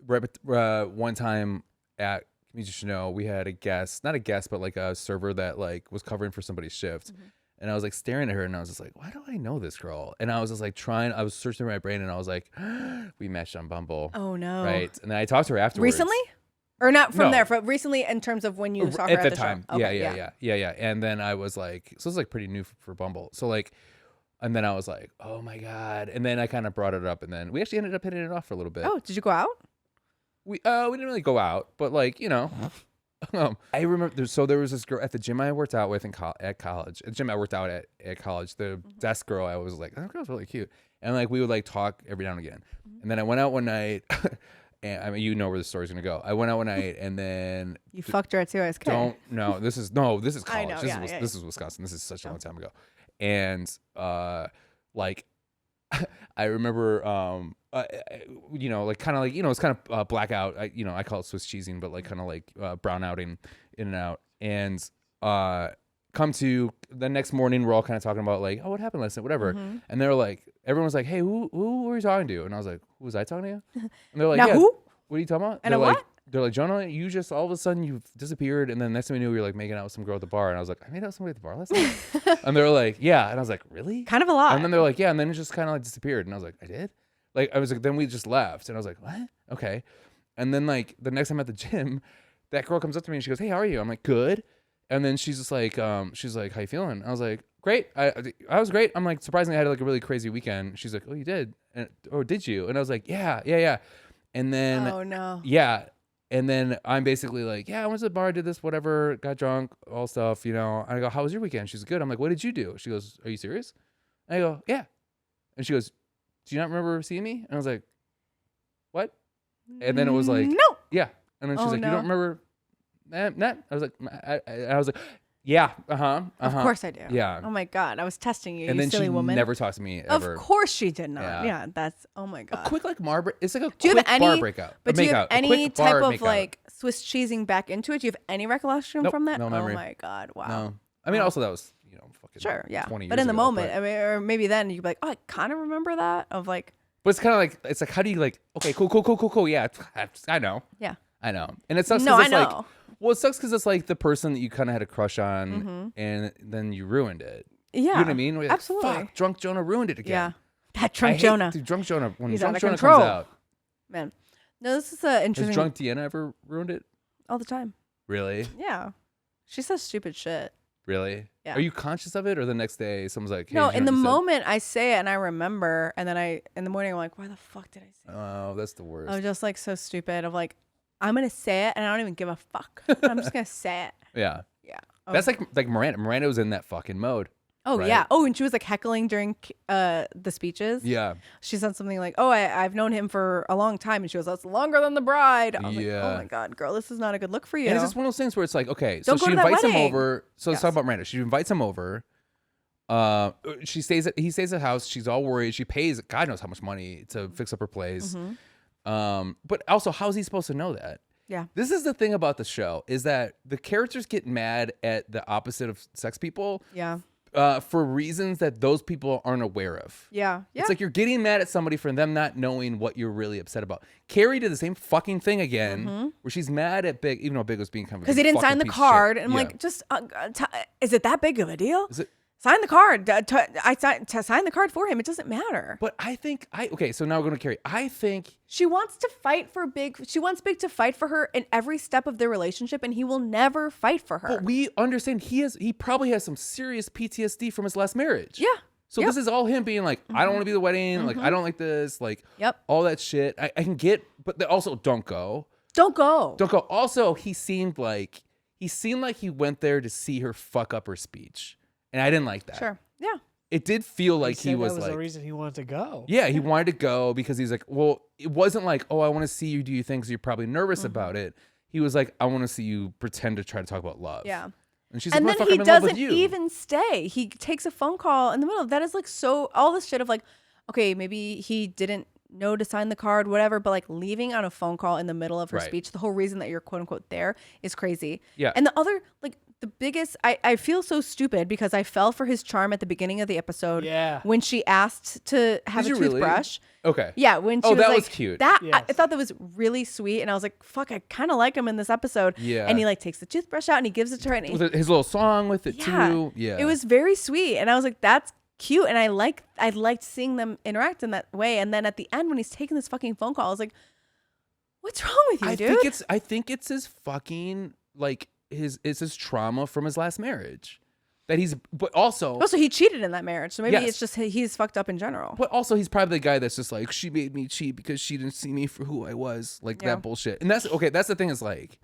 one time at Comedians Should Know, we had not a guest, but like a server that like was covering for somebody's shift. Mm-hmm. And I was like staring at her and I was just like, why do I know this girl? And I was just like I was searching through my brain and I was like, we matched on Bumble. Oh no. Right. And then I talked to her afterwards. Recently? Or not from No. there, but recently in terms of when you saw her at at the the time. show. Okay, Yeah. And then I was like, so it was like pretty new for Bumble. So like, and then I was like, oh my God. And then I kind of brought it up and then we actually ended up hitting it off for a little bit. Oh, did you go out? We didn't really go out, but like, you know, I remember there was this girl at the gym I worked out with at college. At the gym I worked out at college, the desk girl, I was like, that girl's really cute. And like we would like talk every now and again. And then I went out one night and I mean you know where the story's gonna go. I went out one night and then You fucked her at CYSK. this is college. I know, This is Wisconsin. This is such a long time ago. And like I remember, like kind of like, it's kind of blackout. I call it Swiss cheesing, but like kind of like brown outing in and out. And come to the next morning, we're all kind of talking about like, oh, what happened last night, whatever. And they're like, everyone was like, hey, who were you talking to? And I was like, who was I talking to? And they're like, now yeah, who? what are you talking about? And they're a like, what? They're like, Jonah, you just all of a sudden you've disappeared, and then next thing we knew, we were like making out with some girl at the bar, and I was like, I made out with somebody at the bar last night. And they were like, yeah, and I was like, really? Kind of a lot. And then they're like, yeah, and then it just kind of like disappeared, and I was like, I did? Like I was like, then we just left, and I was like, what? Okay. And then like the next time at the gym, that girl comes up to me and she goes, hey, how are you? I'm like, good. And then she's just like, how you feeling? I was like, great. I was great. I'm like, surprisingly, I had like a really crazy weekend. She's like, oh, you did? Or did you? And I was like, yeah. And then, oh no. Yeah. And then I'm basically like, yeah, I went to the bar, did this, whatever, got drunk, all stuff, I go, how was your weekend? She's good. I'm like, what did you do? She goes, are you serious? I go, yeah. And she goes, do you not remember seeing me? And I was like, what? And then it was like, no. Yeah. And then she's like, no. you don't remember that? I was like, I was like, yeah, Of course I do. Yeah. Oh my God, I was testing you, And you then silly she woman. never talked to me ever. Of course she did not. Yeah. Yeah, that's, oh my God. A quick like it's like a Do you quick have any, bar breakout. But do you have any type of makeout. like Swiss cheesing back into it? Do you have any recollection Nope, from that? no memory. Oh my God, wow. No. I mean, also that was, fucking Sure, yeah. 20 years But in the ago, moment, I mean, or maybe then you'd be like, oh, I kind of remember that of like. But it's kind of like, it's like, how do you like, okay, cool. Yeah, I know. Yeah. I know. And it sucks No, because I it's know. like, well, it sucks because it's like the person that you kind of had a crush on and then you ruined it. Yeah. You know what I mean? Where you're like, Absolutely. Fuck, drunk Jonah ruined it again. Yeah. That drunk Jonah. Dude, drunk Jonah, when He's drunk out of Jonah control. comes out. Man. No, this is Has interesting. drunk Deanna ever ruined it? All the time. Really? Yeah. She says stupid shit. Really? Yeah. Are you conscious of it, or the next day someone's like, hey, No, did you in know the what you said? moment I say it and I remember, and then in the morning I'm like, why the fuck did I say it? Oh, that's the worst. I was just like so stupid of like, I'm going to say it and I don't even give a fuck. I'm just going to say it. Yeah. Yeah. That's like Miranda. Miranda was in that fucking mode. Oh, right? yeah. Oh, and she was like heckling during the speeches. Yeah. She said something like, oh, I've known him for a long time. And she goes, that's longer than the bride. I was like, oh my God, girl, this is not a good look for you. And it's just one of those things where it's like, okay, so Don't go she to that invites him wedding. over. So let's Yes. talk about Miranda. She invites him over. He stays at the house. She's all worried. She pays God knows how much money to fix up her place. But also, how is he supposed to know that? Yeah. This is the thing about the show, is that the characters get mad at the opposite of sex people Yeah. for reasons that those people aren't aware of. Yeah. Yeah. It's like you're getting mad at somebody for them not knowing what you're really upset about. Carrie did the same fucking thing again, where she's mad at Big, even though Big was being kind of because he didn't sign the card. And I'm Yeah. like, just, is it that big of a deal? Is it? Sign the card. To sign the card for him. It doesn't matter. But I think okay. So now we're going to Carrie. I think She wants to fight for Big. She wants Big to fight for her in every step of their relationship, and he will never fight for her. but we understand he probably has some serious PTSD from his last marriage. Yeah. So Yep. this is all him being like, I don't want to be the wedding. Like, I don't like this. Like, Yep. all that shit. I can get, but also don't go. Don't go. Don't go. Also, he seemed like he went there to see her fuck up her speech. And I didn't like that. Sure. Yeah. It did feel like he said was that was like, the reason he wanted to go. yeah, he wanted to go because he's like, well, it wasn't like, oh, I want to see you do things. You're probably nervous about it. He was like, I want to see you pretend to try to talk about love. Yeah. And she's And like, then motherfucker, he I'm in love with doesn't you. even stay. He takes a phone call in the middle. That is like so, all this shit of like, okay, maybe he didn't know to sign the card, whatever, but like leaving on a phone call in the middle of her Right. speech, the whole reason that you're quote unquote there is crazy. Yeah. And the other, like the biggest, I feel so stupid because I fell for his charm at the beginning of the episode. Yeah. When she asked to have Did a you really? toothbrush. Okay. Yeah, when she Oh, was that like, was cute. That Yes. I thought that was really sweet, and I was like, "Fuck, I kind of like him in this episode." Yeah. and he like takes the toothbrush out and he gives it to her, and he, With his little song with it too. Yeah. it was very sweet, and I was like, "That's cute," and I liked seeing them interact in that way. And then at the end, when he's taking this fucking phone call, I was like, "What's wrong with you, dude?" I think it's his fucking like it's his trauma from his last marriage. That he's, but also he cheated in that marriage, so maybe Yes. it's just he's fucked up in general. But also, he's probably the guy that's just like, she made me cheat because she didn't see me for who I was. Like Yeah. that bullshit. And that's okay. That's the thing is like,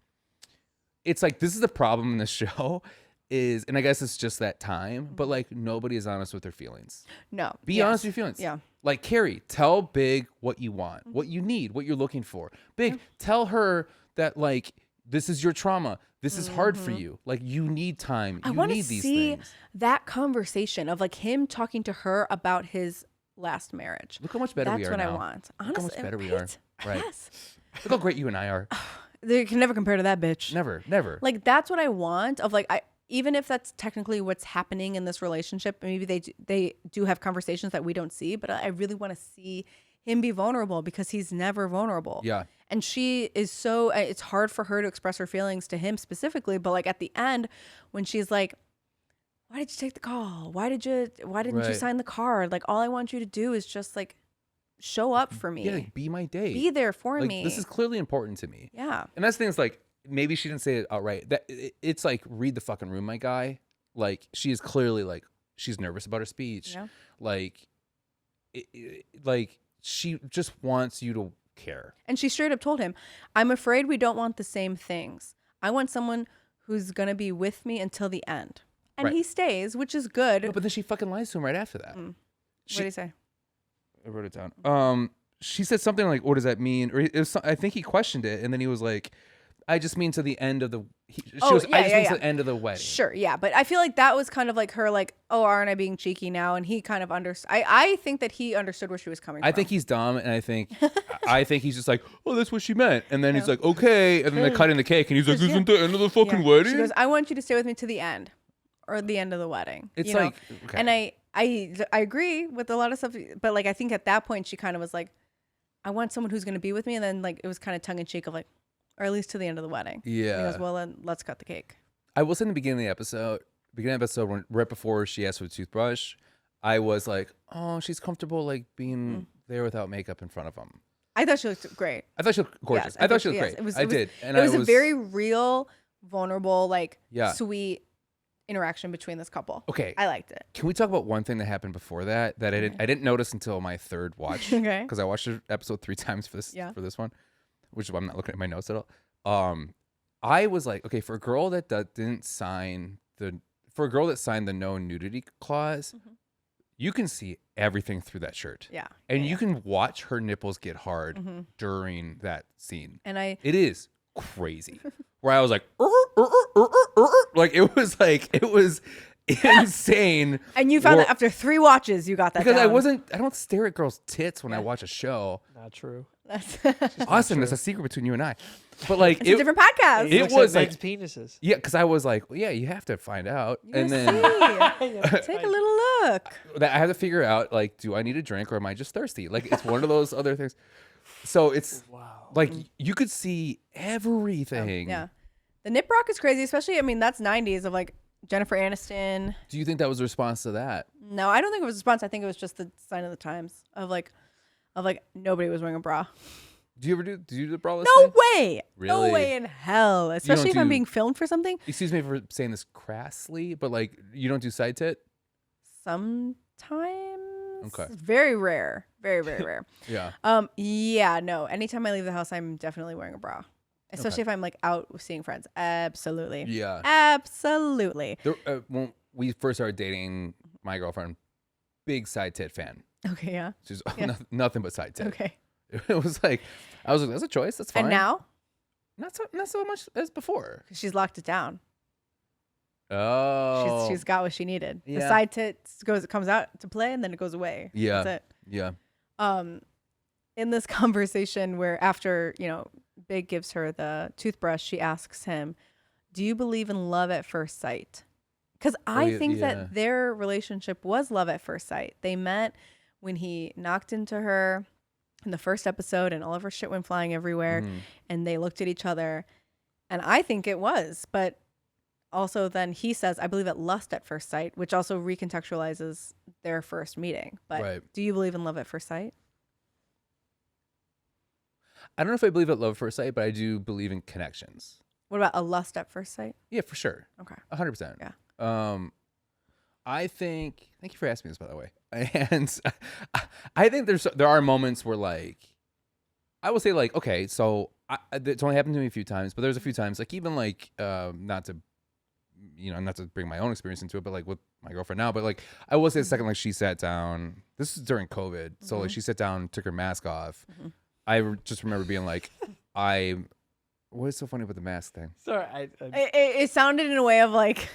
it's like, this is the problem in the show is, and I guess it's just that time, but like nobody is honest with their feelings. No, Be yes. honest with your feelings. Yeah. Like Carrie, tell Big what you want, what you need, what you're looking for. Big, tell her that like, this is your trauma. This is hard for you. Like you need time. I You want to need these see things. that conversation of like him talking to her about his last marriage. Look how much better we are now. That's what I want. Honestly, look how much better we are. Right. Yes. Look how great you and I are. They can never compare to that bitch. Never. Like, that's what I want. Of like, even if that's technically what's happening in this relationship, maybe they do have conversations that we don't see, but I really want to see him be vulnerable because he's never vulnerable. Yeah. And she is so, it's hard for her to express her feelings to him specifically, but like at the end when she's like, why did you take the call? Why didn't you sign the card? Like, all I want you to do is just like show up for me. Yeah, like, be my date. Be there for like, me. This is clearly important to me. Yeah. And that's the thing is like, maybe she didn't say it outright. It's like, read the fucking room, my guy. Like, she is clearly like, she's nervous about her speech. Yeah. Like, like she just wants you to care. And she straight up told him, I'm afraid we don't want the same things. I want someone who's going to be with me until the end. And he stays, which is good. No, but then she fucking lies to him right after that. What did he say? I wrote it down. She said something like, what does that mean? Or I think he questioned it. And then he was like, I just mean to the end of the. I just mean to the end of the wedding. Sure, yeah, but I feel like that was kind of like her, like, oh, aren't I being cheeky now? And he kind of understood. I think that he understood where she was coming from. I think he's dumb, and I think he's just like, oh, that's what she meant, and then he's like, okay, and then they're cutting the cake, and he's like, isn't the end of the fucking wedding? She goes, I want you to stay with me to the end, or the end of the wedding. It's you know? like, okay. And I agree with a lot of stuff, but like I think at that point she kind of was like, I want someone who's going to be with me, and then like it was kind of tongue in cheek of like, or at least to the end of the wedding. Yeah. And he goes, well, then let's cut the cake. I was in the beginning of the episode, when right before she asked for the toothbrush, I was like, oh, she's comfortable like being there without makeup in front of him. I thought she looked great. I thought she looked gorgeous. Yes, I thought she looked great. I did. And it was a very real, vulnerable, like sweet interaction between this couple. Okay. I liked it. Can we talk about one thing that happened before that I didn't notice until my third watch? Okay. Because I watched the episode 3 times for this one, which is why I'm not looking at my notes at all. I was like, okay, for a girl that signed the no nudity clause, you can see everything through that shirt. Yeah. And you can watch her nipples get hard during that scene. And it is crazy. Where I was like, like it was insane. And you found that after 3 watches, you got that because down. I don't stare at girls' tits when I watch a show. Not true. That's Austin, that's a secret beteen you and I. But like it's a different podcast. It was like penises. Yeah, because I was like, well, yeah, you have to find out, and then take a little look. I have to figure out like, do I need a drink or am I just thirsty? Like it's one of those other things. So it's like you could see everything. Yeah, the nip rock is crazy, especially. I mean, that's 90s of like Jennifer Aniston. Do you think that was a response to that? No, I don't think it was a response. I think it was just the sign of the times of like nobody was wearing a bra. Do you do the braless No thing? way. Really? No way in hell. Especially if I'm being filmed for something. Excuse me for saying this crassly, but like you don't do side tit? Sometimes. Okay. It's very rare. Very, very rare. Yeah. Yeah, no. Anytime I leave the house, I'm definitely wearing a bra. Especially if I'm like out seeing friends. Absolutely. Yeah. Absolutely. When we first started dating, my girlfriend, big side tit fan. Okay, yeah. She's nothing but side tit. Okay. It was like, I was like, that's a choice. That's fine. And now? Not so much as before. She's locked it down. Oh. She's got what she needed. Yeah. The side tit comes out to play and then it goes away. Yeah. That's it. Yeah. In this conversation where after, Big gives her the toothbrush, she asks him, do you believe in love at first sight? Because I think that their relationship was love at first sight. They met when he knocked into her in the first episode and all of her shit went flying everywhere and they looked at each other. And I think it was. But also then he says, I believe at lust at first sight, which also recontextualizes their first meeting. But do you believe in love at first sight? I don't know if I believe at love at first sight, but I do believe in connections. What about a lust at first sight? Yeah, for sure. Okay. 100%. Yeah. I think, thank you for asking me this, by the way. And I think there are moments where like, I will say like, okay, so it's only happened to me a few times, but there's a few times like even like, not to bring my own experience into it, but like with my girlfriend now, but like I will say the second like she sat down, this is during COVID. So like she sat down, took her mask off. I just remember being like, what is so funny about the mask thing? Sorry, It sounded in a way of like,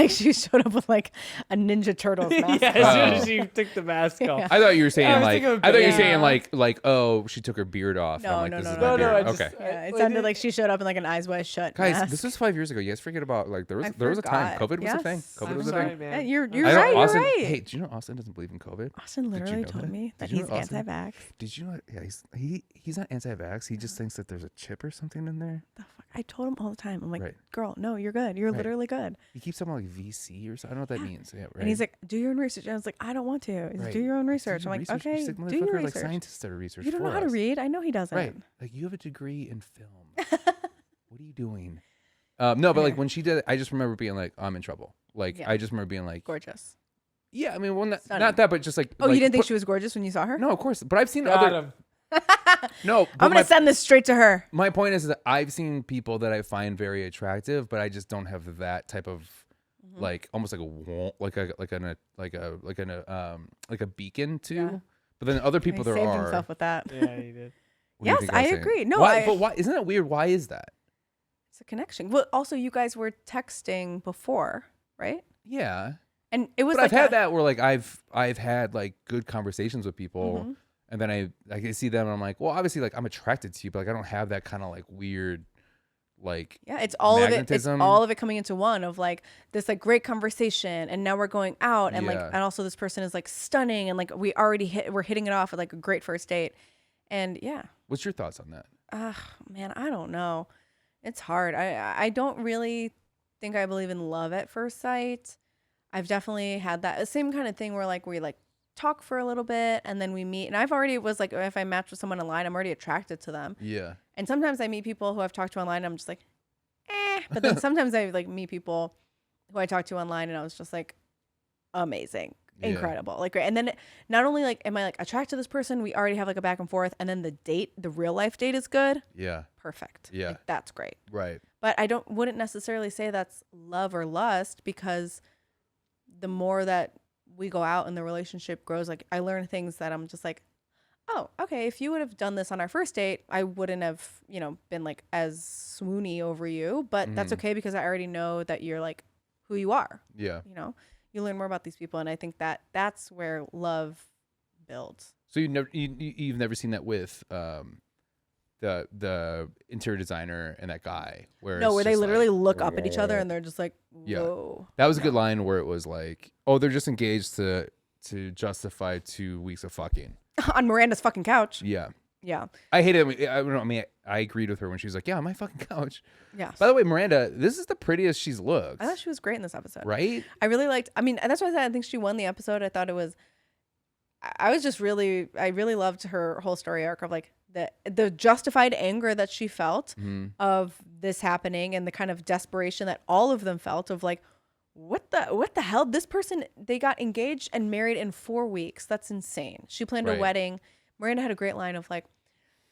She showed up with like a Ninja Turtles mask. Yeah, as soon as she took the mask off. I thought you were saying Yeah. oh, she took her beard off. No, and I'm like, no, this is no, my no, beard. I Okay. Yeah, it sounded like she showed up in like an Eyes Wide Shut Guys, mask. this was 5 years ago. You guys forget about like there was a time forgot. COVID was a thing. COVID I'm was a sorry, thing. man. Yeah, you're I know right. You're Austin, right. Hey, do you know Austin doesn't believe in COVID? Austin literally know told that? me that Did you he's know Austin? anti-vax. Did you know? Yeah, he's not anti-vax. He just thinks that there's a chip or something in there. The fuck? I told him all the time. I'm like, Right. girl, no, you're good. You're Right. literally good. He keeps talking about like VC or something. I don't know what that means. Yeah, right. And he's like, do your own research. And I was like, I don't want to. He's like, do your own research. I'm like, okay, Like, do your like research. scientists that are research. You don't know for how to us. read. I know he doesn't. Right. Like you have a degree in film. What are you doing? No, but like when she did it, I just remember being like, I'm in trouble. Like Yeah. I just remember being like, Gorgeous. yeah. I mean, well, not Stunning. that, but just like. Oh, like, you didn't think but- she was gorgeous when you saw her? No, of course. But I've seen Got other. him. No, but I'm going to send this straight to her. my point is that I've seen people that I find very attractive, but I just don't have that type of like almost like a wall, like a beacon to. Yeah. But then other people he there saved are. himself with that. Yeah, he did. What do you Yes, think I was saying? agree. No, why, but why isn't that weird? Why is that? It's a connection. Well, also, you guys were texting before, right? Yeah, And it was but like I've had that where like I've had like good conversations with people, Mhm. and then I can see them and I'm like, well, obviously like I'm attracted to you, but like I don't have that kind of like weird, like Yeah, it's all of it. It's magnetism. all of it coming into one of like this like great conversation, and now we're going out, and like, Yeah. and also this person is like stunning, and like we're hitting it off at like a great first date, and yeah, What's your thoughts on that? man, I don't know, it's hard. I don't really think I believe in love at first sight. I've definitely had that same kind of thing where like we like talk for a little bit and then we meet, and I've already was like, if I match with someone online, I'm already attracted to them. Yeah, And sometimes I meet people who I've talked to online, and I'm just like, but then sometimes I like meet people who I talked to online, and I was just like, amazing, Yeah. incredible, like great. And then not only like am I like attracted to this person, we already have like a back and forth, and then the real life date is good, yeah, perfect. Yeah. Like, that's great. right. But I wouldn't necessarily say that's love or lust, because the more that we go out and the relationship grows, like I learn things that I'm just like, oh, okay, if you would have done this on our first date, I wouldn't have, been like as swoony over you, but that's okay because I already know that you're like who you are. Yeah. You learn more about these people, and I think that that's where love builds. So you've never seen that with the interior designer and that guy where No, it's where they just literally like, look up at each other and they're just like, Yeah. whoa. that was a good line where it was like, oh, they're just engaged to justify 2 weeks of fucking. On Miranda's fucking couch. Yeah. Yeah. I hate it. I mean, I agreed with her when she was like, yeah, on my fucking couch. Yeah. By the way, Miranda, this is the prettiest she's looked. I thought she was great in this episode. Right? I really liked, that's why I said I think she won the episode. I thought it was, I really loved her whole story arc of like the justified anger that she felt of this happening, and the kind of desperation that all of them felt of like, what the hell? This person, they got engaged and married in 4 weeks. That's insane. She planned a Right. wedding. Miranda had a great line of like,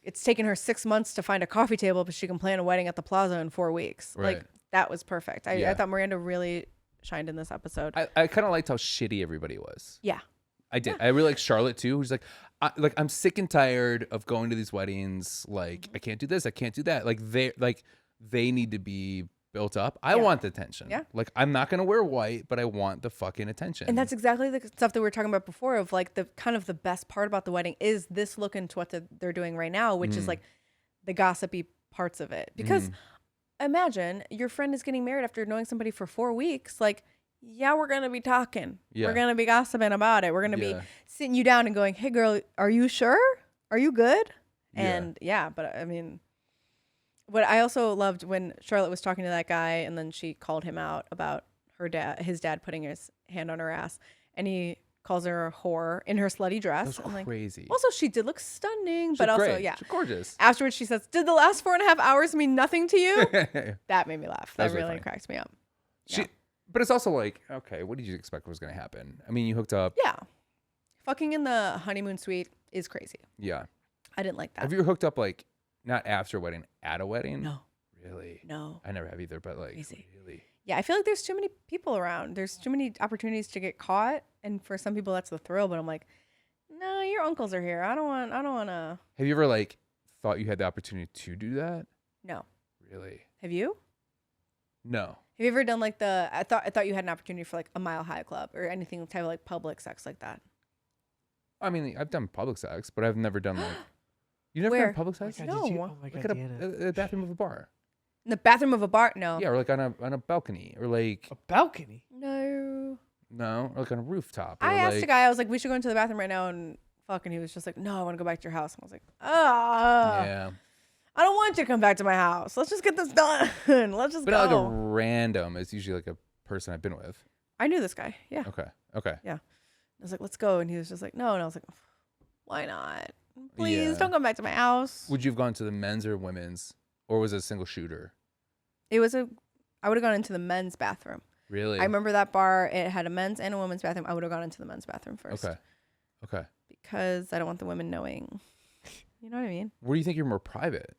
it's taken her 6 months to find a coffee table, but she can plan a wedding at the plaza in 4 weeks. Right. Like, that was perfect. I Yeah. thought Miranda really shined in this episode. I kind of liked how shitty everybody was. Yeah. I did. I really like Charlotte too, who's like, I'm sick and tired of going to these weddings. Like, I can't do this, I can't do that. Like they need to be built up. I want the attention. Yeah. Like, I'm not gonna wear white, but I want the fucking attention. And that's exactly the stuff that we were talking about before of like the kind of the best part about the wedding is this look into what they're doing right now, which is like the gossipy parts of it. Because imagine your friend is getting married after knowing somebody for 4 weeks. Like, yeah, we're going to be talking. Yeah. We're going to be gossiping about it. We're going to be Yeah. sitting you down and going, hey, girl, are you sure? Are you good? Yeah. And but I mean, what I also loved when Charlotte was talking to that guy and then she called him out about his dad putting his hand on her ass, and he calls her a whore in her slutty dress. That's I'm like, crazy. also, she did look stunning, She's but also, great. yeah. She's gorgeous. Afterwards, she says, did the last 4.5 hours mean nothing to you? That made me laugh. That That was really really funny. cracked me up. But it's also like, okay, what did you expect was gonna happen? I mean, you hooked up. Yeah. Fucking in the honeymoon suite is crazy. Yeah. I didn't like that. Have you hooked up like not after a wedding, at a wedding? No. Really? No. I never have either, but like, Crazy. really? Yeah, I feel like there's too many people around. There's too many opportunities to get caught, and for some people that's the thrill. But I'm like, no, your uncles are here. I don't want to. Have you ever like thought you had the opportunity to do that? No. Really? Have you? No. Have you ever done like I thought you had an opportunity for like a Mile High Club or anything type of like public sex like that. I mean, I've done public sex, but I've never done like. You never Where? done public sex? No. Oh my God, Like Deanna. a bathroom of a bar. In the bathroom of a bar? No. Yeah, or like on a balcony, or like A balcony? No. no, or like on a rooftop. Or I asked like, a guy, I was like, we should go into the bathroom right now and fuck, and he was just like, no, I want to go back to your house. And I was like, Yeah, I don't want you to come back to my house. Let's just get this done. Let's just but go. not like a random. It's usually like a person I've been with. I knew this guy. Yeah. Okay. I was like, let's go. And he was just like, no. And I was like, why not? Please Yeah. don't come back to my house. Would you have gone to the men's or women's, or was it a single shooter? I would have gone into the men's bathroom. Really? I remember that bar. It had a men's and a women's bathroom. I would have gone into the men's bathroom first. Okay. Because I don't want the women knowing. You know what I mean? Where do you think you're more private?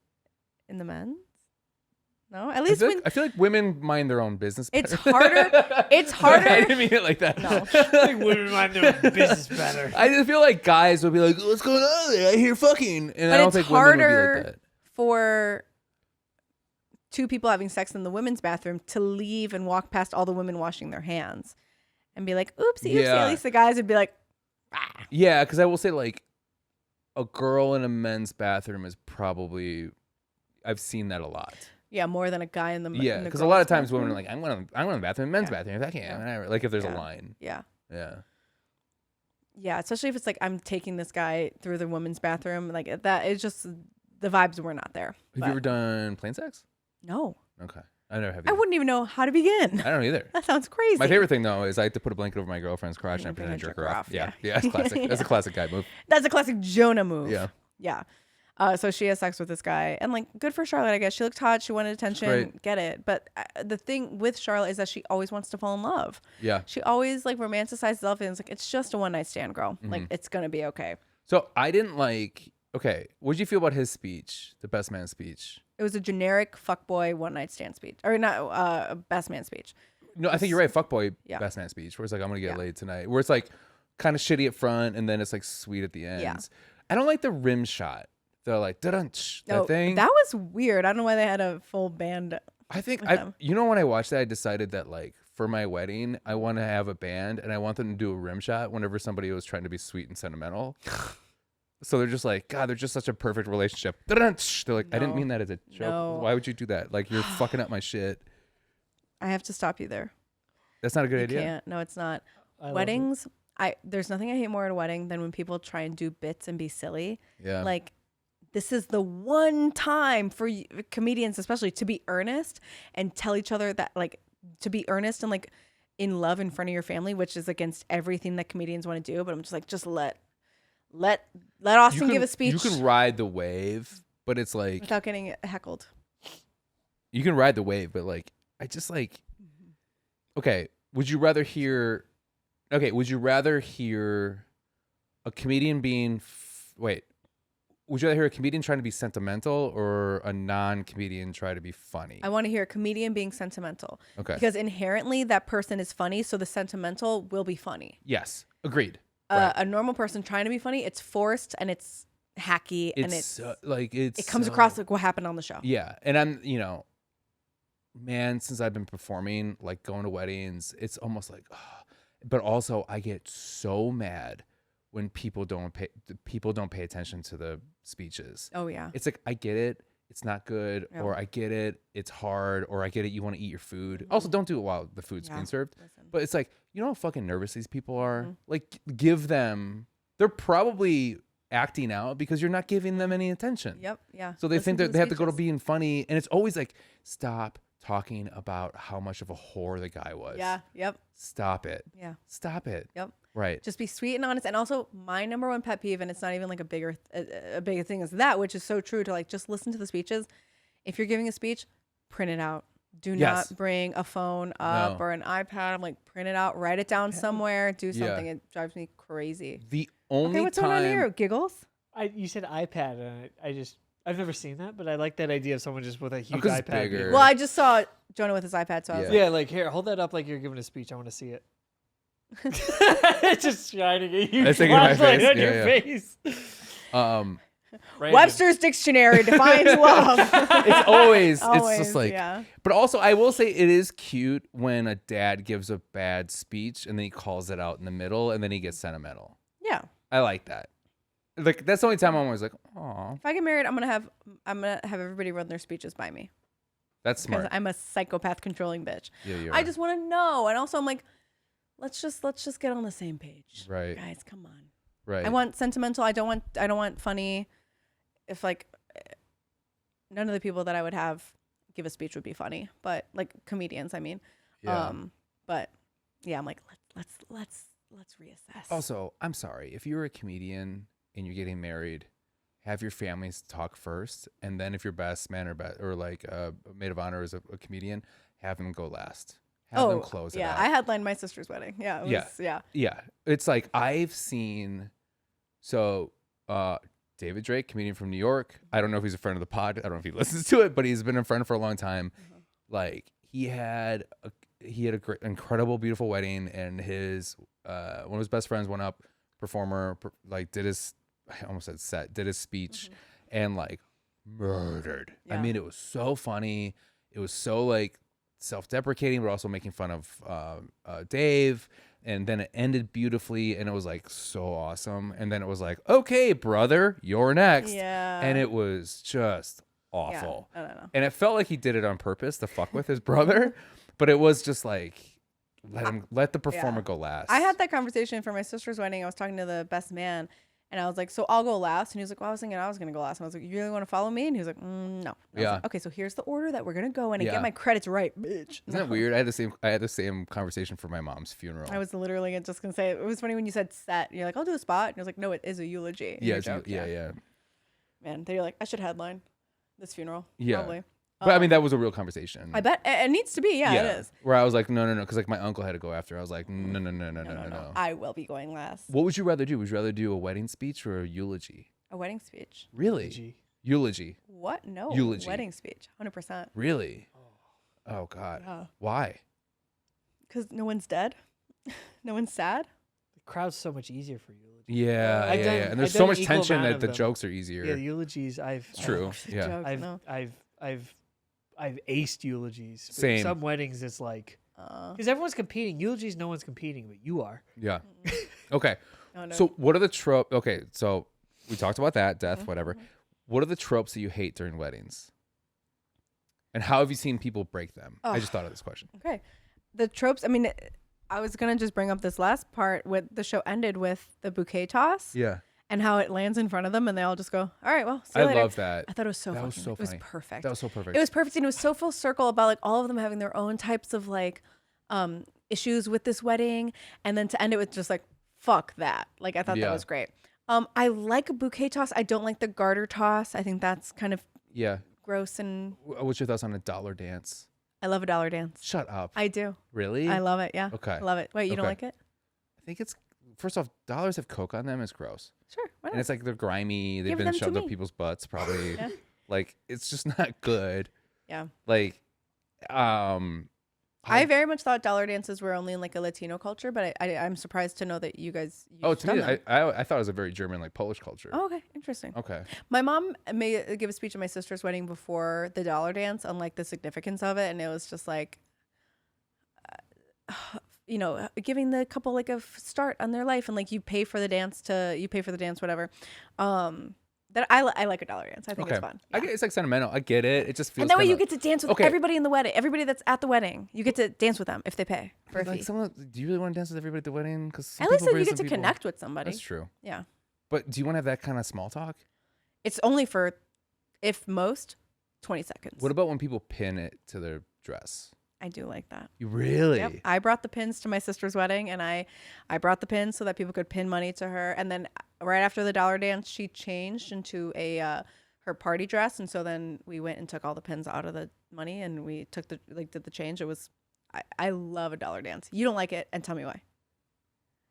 In the men's? No, at least when I feel like women mind their own business better. it's harder. It's harder. I didn't mean it like that. No. Like women mind their business better. I just feel like guys would be like, "What's going on there? I hear fucking," and I But don't it's think women would be harder like that. for two people having sex in the women's bathroom to leave and walk past all the women washing their hands and be like, oopsie, oopsie. Yeah. At least the guys would be like, ah. Yeah, because I will say like a girl in a men's bathroom is probably I've seen that a lot. Yeah, more than a guy in the Yeah, because a lot of times women are like, I'm going to the bathroom, men's bathroom, if I can. Whatever. Like if there's a line. Yeah. Yeah. Yeah, especially if it's like I'm taking this guy through the women's bathroom. Like that, it's just the vibes were not there. Have you ever done plain sex? No. Okay. I never have. I wouldn't even know how to begin. I don't either. That sounds crazy. My favorite thing though is I like to put a blanket over my girlfriend's crotch and I And pretend to then jerk her off. yeah. Yeah, that's classic. That's a classic guy move. That's a classic Jonah move. Yeah. Yeah. So she has sex with this guy, and like, good for Charlotte, I guess. She looked hot. She wanted attention. Great. Get it. But the thing with Charlotte is that she always wants to fall in love. Yeah. She always like romanticizes love, and it's like it's just a one night stand, girl. Mm-hmm. Like it's gonna be okay. So I didn't like. Okay, what did you feel about his speech, the best man speech? It was a generic fuckboy one night stand speech, or not best man speech. No, I think you're right. Fuckboy Yeah. best man speech, where it's like I'm gonna get laid tonight. Where it's like kind of shitty at front, and then it's like sweet at the end. Yeah. I don't like the rim shot. They're like that thing. That was weird. I don't know why they had a full band. I think with them. you know when I watched that, I decided that like for my wedding, I want to have a band and I want them to do a rim shot whenever somebody was trying to be sweet and sentimental. So they're just like, God, they're just such a perfect relationship. They're like, I didn't mean that as a joke. No. Why would you do that? Like you're fucking up my shit. I have to stop you there. That's not a good You idea. can't. No, it's not. I love Weddings. There's nothing I hate more at a wedding than when people try and do bits and be silly. Yeah. Like, this is the one time for comedians, especially, to be earnest and tell each other that, like, to be earnest and like in love in front of your family, which is against everything that comedians want to do. But I'm just like, just let Austin give a speech. You can ride the wave, but it's like without getting heckled. you can ride the wave, but like I just like. Okay, would you rather hear a comedian being would you rather hear a comedian trying to be sentimental or a non-comedian try to be funny? I want to hear a comedian being sentimental. Okay. Because inherently that person is funny, so the sentimental will be funny. Yes, agreed. Right. A normal person trying to be funny, it's forced and it's hacky and it comes across like what happened on the show. Yeah, and I'm man, since I've been performing, like going to weddings, it's almost like, but also I get so mad when people don't pay attention to the speeches. Oh yeah. It's like I get it, it's not good, Yeah. or I get it, it's hard, or I get it, you want to eat your food. Also, don't do it while the food's being served. Listen. But it's like, you know how fucking nervous these people are? Mm-hmm. Like, give them. They're probably acting out because you're not giving them any attention. Yep. Yeah. So they Listen think that the they have to go to speeches. being funny, and it's always like, stop talking about how much of a whore the guy was. Yeah. Yep. Stop it. Yeah. Stop it. Yep. Right. Just be sweet and honest. And also, my number one pet peeve, and it's not even like a bigger thing as that, which is so true, to like just listen to the speeches. If you're giving a speech, print it out. Do Yes. not bring a phone up No. or an iPad. I'm like, print it out, write it down somewhere, do something. Yeah. It drives me crazy. The only Okay, what's time going on here? Giggles? You said iPad, and I've never seen that, but I like that idea of someone just with a huge 'cause it's iPad. bigger. Well, I just saw Jonah with his iPad, so I was Yeah. like, Yeah, like here, hold that up like you're giving a speech. I want to see it. It's just shining a huge It's like in my flashlight face. on Yeah, your yeah. face. Webster's dictionary defines love. It's always it's just like, yeah. but also I will say it is cute when a dad gives a bad speech and then he calls it out in the middle and then he gets sentimental. Yeah. I like that. Like that's the only time I'm always like, oh. If I get married, I'm gonna have everybody run their speeches by me. That's smart. Because I'm a psychopath controlling bitch. Yeah, I just want to know, and also I'm like, let's just get on the same page, right? Guys, come on. Right. I want sentimental. I don't want funny. If like none of the people that I would have give a speech would be funny, but like comedians, I mean. Yeah. But yeah, I'm like, let's reassess. Also, I'm sorry if you're a comedian and you're getting married, have your families talk first, and then if your best man or like a maid of honor is a comedian, have them go last. Have them close it out. Yeah, I headlined my sister's wedding. Yeah, it was, yeah. It's like I've seen. So, David Drake, comedian from New York. I don't know if he's a friend of the pod. I don't know if he listens to it, but he's been a friend for a long time. Mm-hmm. Like he had a great, incredible, beautiful wedding, and his one of his best friends went up, did his, I almost said set, did his speech, and like murdered. Yeah. I mean, it was so funny. It was so like self-deprecating, but also making fun of Dave. And then it ended beautifully, and it was like so awesome. And then it was like, okay, brother, you're next. Yeah. And it was just awful. Yeah, I don't know. And it felt like he did it on purpose to fuck with his brother, but it was just like, let the performer go last. I had that conversation for my sister's wedding. I was talking to the best man, and I was like, so I'll go last. And he was like, well, I was thinking I was going to go last. And I was like, you really want to follow me? And he was like, no. And I was like, okay, so here's the order that we're going to go in and get my credits right, bitch. Isn't that weird? I had the same conversation for my mom's funeral. I was literally just going to say, it was funny when you said set. You're like, I'll do a spot. And I was like, no, it is a eulogy. Yeah, yeah. Man, they're like, I should headline this funeral. Yeah. Probably. But I mean, that was a real conversation. I bet it needs to be. Yeah, it is. Where I was like, no, because like my uncle had to go after. I was like, no. I will be going last. What would you rather do? Would you rather do a wedding speech or a eulogy? A wedding speech. Really? Eulogy. What? No. Eulogy. Wedding speech. 100%. Really? Oh God. Yeah. Why? Because no one's dead. No one's sad. The crowd's so much easier for eulogy. Yeah. And there's so much tension that the jokes are easier. Yeah, eulogies. It's true. Yeah. I've aced eulogies. Same. Some weddings, it's like, because everyone's competing. Eulogies, no one's competing, but you are. Yeah. Okay. Oh, no. So what are the tropes? Okay, so we talked about that, death, whatever. What are the tropes that you hate during weddings? And how have you seen people break them? I just thought of this question. Okay. The tropes, I mean, I was going to just bring up this last part. The show ended with the bouquet toss. Yeah. And how it lands in front of them and they all just go, all right, well, see you later. I love that. I thought it was so funny. It was perfect. That was so perfect. It was perfect. And it was so full circle about like all of them having their own types of like issues with this wedding. And then to end it with just like, fuck that. Like, I thought that was great. I like a bouquet toss. I don't like the garter toss. I think that's kind of gross. And what's your thoughts on a dollar dance? I love a dollar dance. Shut up. I do. Really? I love it. Yeah. Okay. I love it. Wait, you don't like it? I think it's, first off, dollars have Coke on them. It's gross. Sure. Why not? And it's like they're grimy. They've been shoved up people's butts probably. Yeah. Like, it's just not good. Yeah. Like, I very much thought dollar dances were only in like a Latino culture, but I'm surprised to know that you guys. To me, I thought it was a very German, like Polish culture. Oh, okay, interesting. Okay. My mom may give a speech at my sister's wedding before the dollar dance on like the significance of it, and it was just like, giving the couple like a start on their life, and like you pay for the dance, whatever. That I like a dollar dance. I think it's fun. Yeah. It's like sentimental. I get it. It just feels. And that way you get to dance with everybody in the wedding. Everybody that's at the wedding, you get to dance with them if they pay for a fee. Do you really want to dance with everybody at the wedding? Because at least you get to connect with somebody. That's true. Yeah. But do you want to have that kind of small talk? It's only for, if most, 20 seconds. What about when people pin it to their dress? I do like that. You really? Yep. I brought the pins to my sister's wedding, and I brought the pins so that people could pin money to her. And then right after the dollar dance, she changed into her party dress, and so then we went and took all the pins out of the money, and we took did the change. It was, I love a dollar dance. You don't like it, and tell me why.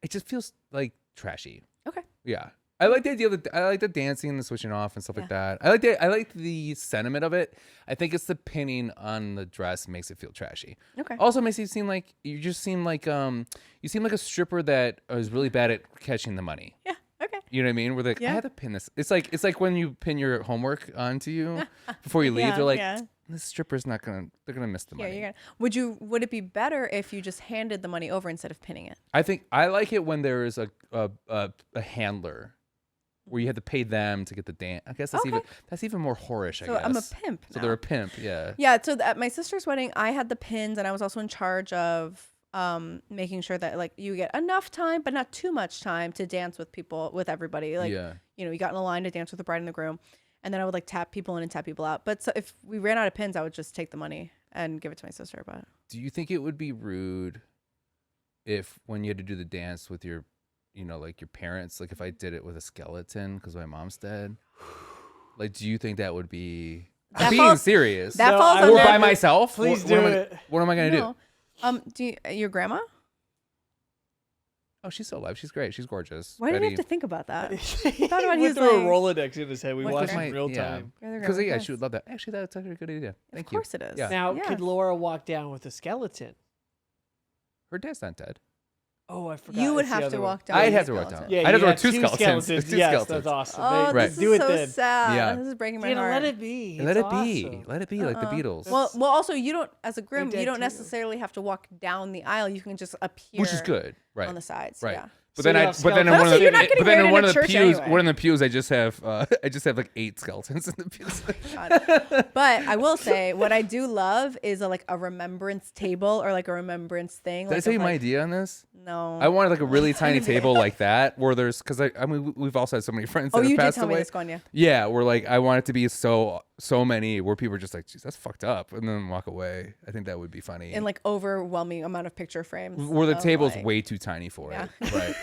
It just feels like trashy. Okay. Yeah. I like the idea of I like the dancing and the switching off and stuff like that. I like the sentiment of it. I think it's the pinning on the dress makes it feel trashy. Okay. Also makes it seem like you seem like a stripper that is really bad at catching the money. Yeah. Okay. You know what I mean? Where they're like, I had to pin this. It's like when you pin your homework onto you before you leave. They're like, this stripper's not gonna. They're gonna miss the money. Yeah, would it be better if you just handed the money over instead of pinning it? I think I like it when there is a handler, where you had to pay them to get the dance. I guess that's even more whorish. I guess. I'm a pimp. So they're a pimp. Yeah. Yeah. So at my sister's wedding, I had the pins, and I was also in charge of making sure that like you get enough time, but not too much time to dance with everybody. Like, you got in a line to dance with the bride and the groom. And then I would like tap people in and tap people out. But so if we ran out of pins, I would just take the money and give it to my sister. But do you think it would be rude if when you had to do the dance with your, like your parents, like if I did it with a skeleton because my mom's dead, like do you think that would be? I'm being serious. That falls or by myself. Please do it. What am I gonna do? Your grandma? Oh, she's still alive. She's great. She's gorgeous. Why did you have to think about that? He thought about went through a Rolodex in his head. We watched it in real time. Because she would love that. Actually, that's actually a good idea. Thank you. Of course it is. Yeah. Now, could Laura walk down with a skeleton? Her dad's not dead. Oh, I forgot. You would have to walk down. I'd have to walk down. Yeah, I'd have to wear two two skeletons. Yes, that's awesome. Oh, Right. this Do is it so then. sad. Yeah. This is breaking my Deanna, heart. let it be. Let It's it be. awesome. Let it be like the Beatles. Well, also you don't, as a groom, dead you don't too. necessarily have to walk down the aisle. You can just appear, Which is good, right? on the sides. Right. Yeah. But So then you I, have but then in skeletons. one of the, You're not getting but then in married one in of a the church pews, anyway. one of the pews, I just have like 8 skeletons in the pews. But I will say, what I do love is a remembrance table or like a remembrance thing. Did I tell you my idea on this? No. I wanted like a really tiny table like that, where there's, because I mean we've also had so many friends that Oh, have you did passed tell away. me this, Gonya. Yeah, where like I want it to be so many where people are just like, geez, that's fucked up, and then walk away. I think that would be funny. In like overwhelming amount of picture frames. Where the of, table's like- way too tiny for it. Right.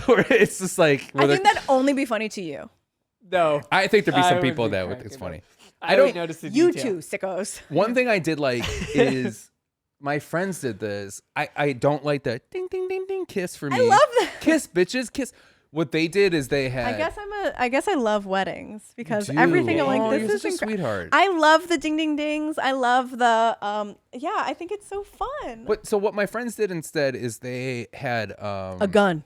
Where it's just like. I think that'd only be funny to you. No. I think there'd be I some would people be that would. cracking It's funny. up. I don't notice the You detail. two sickos. One thing I did like is my friends did this. I don't like the ding ding ding ding kiss for me. I love that. Kiss bitches kiss. What they did is they had. I guess I love weddings because Dude. everything I'm like, Oh, this you're is such a sweetheart. I love the ding ding dings. I love the I think it's so fun. But so what my friends did instead is they had A gun.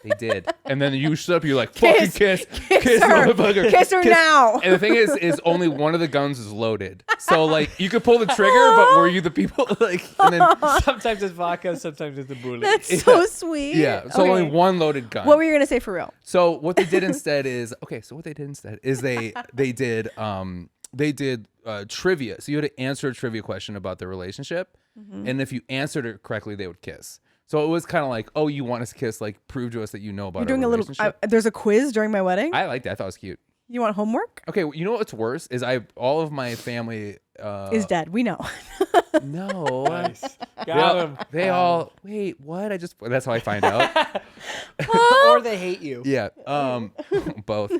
They did, and then you stood up. You're like, fucking kiss her. motherfucker, Kiss her now. And the thing is only one of the guns is loaded, so like you could pull the trigger, but were you the people like? And then Sometimes it's vodka, sometimes it's the bullet. That's so sweet. yeah, so Okay. only one loaded gun. What were you gonna say for real? So what they did instead is they did trivia. So you had to answer a trivia question about their relationship, and if you answered it correctly, they would kiss. So it was kind of like, oh, you want us to kiss? Like, prove to us that you know about. You're doing our a little. relationship. There's a quiz during my wedding. I liked that. I thought it was cute. You want homework? Okay, you know what's worse is all of my family Is dead. We know. no. Nice. Got him. They all wait. What? That's how I find out. Or they hate you. Yeah. Both.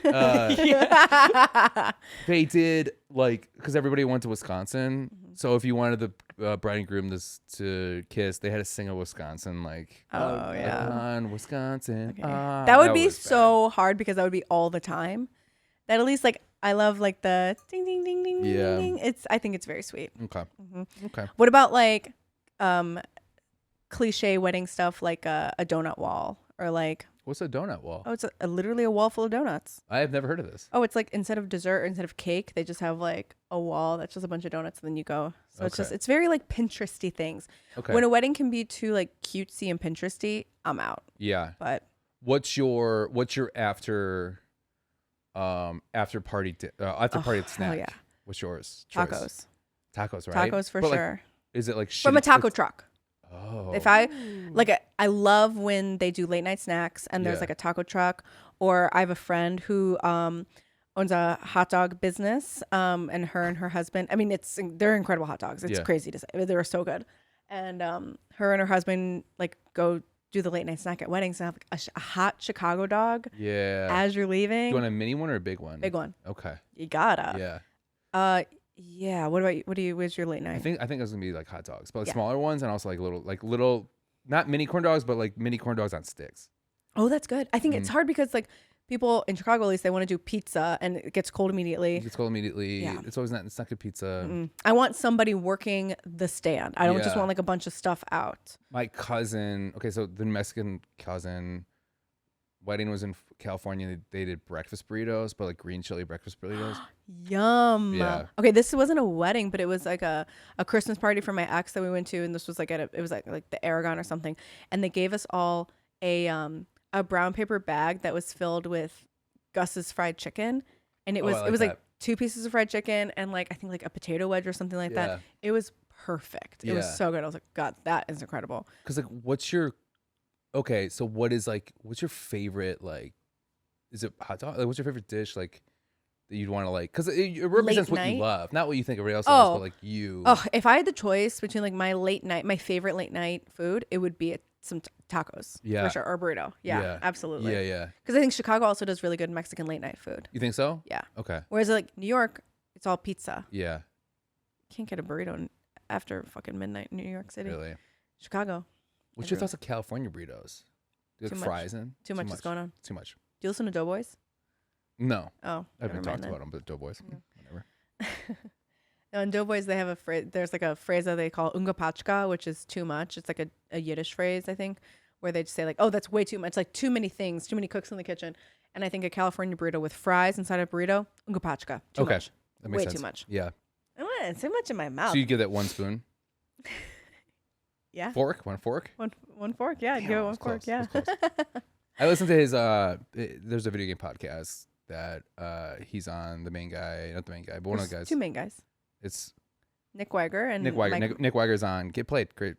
They did like because everybody went to Wisconsin. So if you wanted the bride and groom to kiss, they had to sing a Wisconsin like. Oh yeah. On Wisconsin. Okay. Ah, That would be was bad. so hard because that would be all the time. That at least like I love like the ding ding ding ding Yeah. ding ding. I think it's very sweet. Okay. Okay. What about like cliche wedding stuff like a donut wall or like What's a donut wall? it's literally a wall full of donuts. I have never heard of this. Oh, it's like instead of dessert or instead of cake, they just have like a wall that's just a bunch of donuts and then you go. So it's very like Pinteresty things. Okay. When a wedding can be too like cutesy and Pinteresty, I'm out. Yeah. But What's your after party snack? yeah. What's yours? tacos. Tacos, right? Tacos for But, like, sure. is it like From a shitty- taco truck. Oh. If I I love when they do late night snacks and there's Yeah. like a taco truck, or I have a friend who owns a hot dog business, and her husband. I mean, they're incredible hot dogs. It's Yeah. crazy to say. They were so good, and her and her husband like go do the late night snack at weddings and have like a hot Chicago dog Yeah. as you're Do leaving. you want a mini one or a big one? Big one. Okay. You gotta. Yeah. Yeah. What about you? Where's your late night? I think it was gonna be like hot dogs, but Yeah. smaller ones, and also like little, not mini corn dogs, but like mini corn dogs on sticks. Oh, that's good. I think it's Mm. hard because like people in Chicago, at least, they want to do pizza and it gets cold immediately. It's cold immediately. Yeah. It's not good pizza. I want somebody working the stand. I don't just Yeah. want like a bunch of stuff out. My cousin, okay, so the Mexican cousin wedding was in California. They did breakfast burritos, but like green chili breakfast burritos. Yum. Yeah. Okay, this wasn't a wedding, but it was like a Christmas party for my ex that we went to, and this was like it was like the Aragon or something, and they gave us all a brown paper bag that was filled with Gus's fried chicken, and it was like 2 pieces of fried chicken and like I think like a potato wedge or something like that. It was perfect. It was so good. I was like, God, that is incredible. Because like, what's your favorite, like, is it hot dog? Like, what's your favorite dish, like, that you'd want to, like, because it represents what you love, not what you think everybody else loves, but like you. Oh, if I had the choice between like my favorite late night food, it would be some tacos. Yeah. For sure. Or burrito. Yeah. Absolutely. Yeah. Because I think Chicago also does really good Mexican late night food. You think so? Yeah. Okay. Whereas like New York, it's all pizza. Yeah. Can't get a burrito after fucking midnight in New York City. Really? Chicago. What's your thoughts of California burritos? Do you like fries in? Too much is going on. Too much. Do you listen to Doughboys? No. Oh. I haven't talked about them, but Doughboys. Whatever. No, in Doughboys, they have a phrase. There's like a phrase that they call ungapachka, which is too much. It's like a Yiddish phrase, I think, where they just say like, oh, that's way too much. Like too many things, too many cooks in the kitchen. And I think a California burrito with fries inside a burrito, ungapachka. Too much. That makes way sense. too much. Yeah. I want it too much in my mouth. So you give that 1 spoon? Yeah. Fork? 1 fork? One fork. Yeah. Give it 1 fork. Close. Yeah. I listened to his, there's a video game podcast that he's on, not the main guy, but one of the guys. 2 main guys. It's Nick Weiger and Nick Weiger. Nick Weiger's on Get Played. Great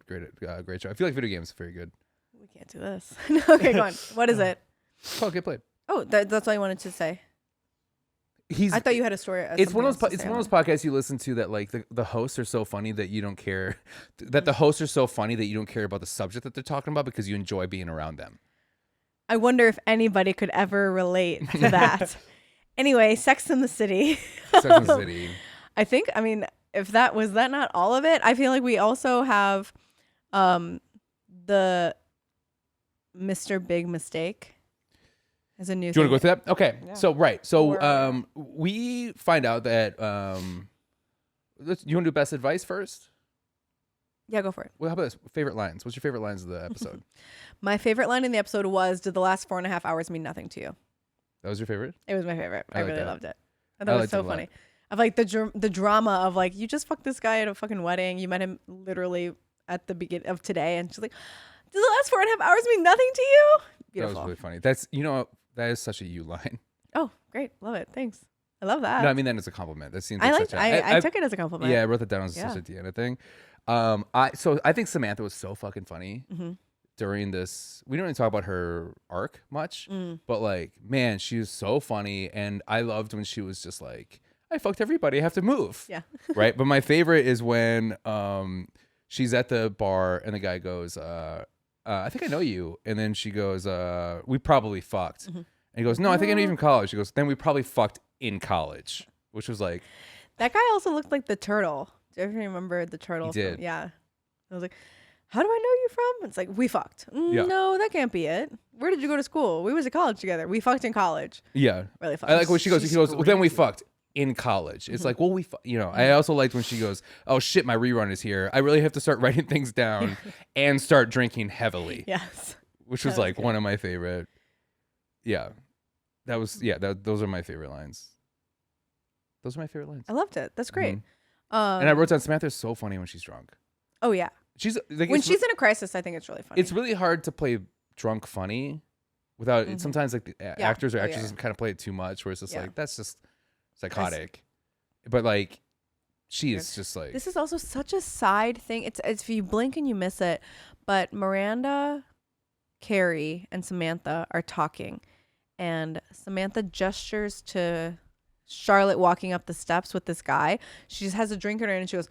show. I feel like video games are very good. We can't do this. Okay, go on. What is it? It's called Get Played. Oh, that's all I wanted to say. I thought you had a story. It's one of those podcasts you listen to that like the hosts are so funny that you don't care. That the hosts are so funny that you don't care about the subject that they're talking about because you enjoy being around them. I wonder if anybody could ever relate to that. Anyway, Sex in the City. Sex in the City. I mean, if that was not all of it, I feel like we also have the Mr. Big Mistake as a new Do you want to go through that? Okay. Yeah. So we find out that you want to do best advice first? Yeah, go for it. Well, how about this? Favorite lines. What's your favorite lines of the episode? My favorite line in the episode was, "Did the last 4.5 hours mean nothing to you?" That was your favorite? It was my favorite. I really loved it. I thought I it was liked so it a lot. funny. Of like the drama of like, you just fucked this guy at a fucking wedding. You met him literally at the beginning of today, and she's like, "Did the last 4.5 hours mean nothing to you?" Beautiful. That was really funny. That's that is such a you line. Oh, great. Love it. Thanks. I love that. No, I mean that as a compliment. That seems I like such I took it as a compliment. Yeah, I wrote that down as such a Deanna thing. I think Samantha was so fucking funny during this. We don't even talk about her arc much, but like, man, she was so funny, and I loved when she was just like, "I fucked everybody. I have to move." Yeah. Right. But my favorite is when she's at the bar and the guy goes, "I think I know you," and then she goes, "We probably fucked." And he goes, "No, I think I know you from college." She goes, "Then we probably fucked in college," which was like, that guy also looked like the turtle. Do you ever remember the turtle? He did. Yeah. I was like, "How do I know you from?" It's like, "We fucked." Yeah. No, that can't be it. Where did you go to school? We was at college together. We fucked in college. yeah. Really fun. I like when she goes, well, then we fucked in college. It's like, well, I also liked when she goes, "Oh shit, my rerun is here. I really have to start writing things down and start drinking heavily." Yes. Which was like one of my favorite. Yeah. Those are my favorite lines. Those are my favorite lines. I loved it. That's great. And I wrote down, Samantha's so funny when she's drunk. Oh yeah. She's like, when she's in a crisis, I think it's really funny. It's really hard to play drunk funny without it. Sometimes like the actors or actresses kind of play it too much, where it's just like, that's just psychotic. But like, she is just like, this is also such a side thing. It's if you blink and you miss it. But Miranda, Carrie, and Samantha are talking, and Samantha gestures to Charlotte walking up the steps with this guy. She just has a drink in her hand and she goes,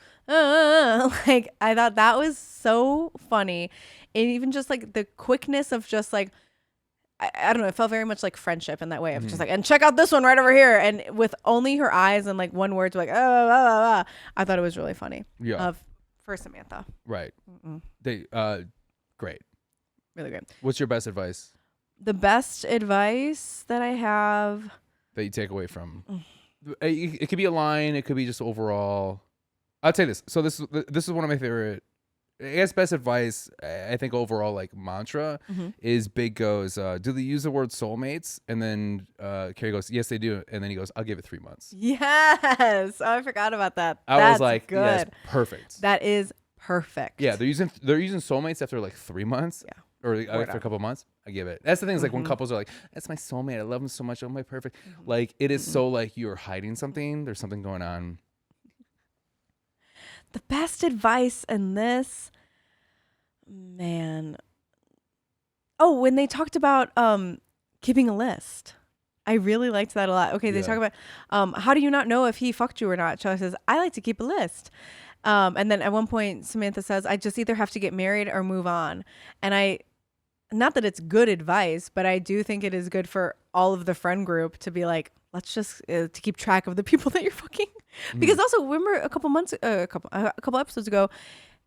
like, I thought that was so funny. And even just like the quickness of just like, I don't know, it felt very much like friendship in that way of just like, and check out this one right over here. And with only her eyes and like one word to like, I thought it was really funny. Yeah. For Samantha. Right. They, great. Really great. What's your best advice? The best advice that I have that you take away from it could be a line, it could be just overall. I'd say this. So this is one of my favorite I guess best advice, I think overall like mantra is Big goes, do they use the word soulmates? And then Carrie goes, yes, they do. And then he goes, I'll give it 3 months. Yes. Oh, I forgot about that. I was like, good. yes, perfect. That is perfect. Yeah, they're using soulmates after like 3 months. Yeah. Or after a couple months. I give it. That's the thing is like when couples are like, that's my soulmate. I love him so much. Oh, my perfect. Like it is so like you're hiding something. There's something going on. The best advice in this, man. Oh, when they talked about keeping a list. I really liked that a lot. Okay, they talk about how do you not know if he fucked you or not? Charlie says, I like to keep a list. And then at one point, Samantha says, I just either have to get married or move on. And not that it's good advice, but I do think it is good for all of the friend group to be like, let's just to keep track of the people that you're fucking. Because also, remember a couple episodes ago,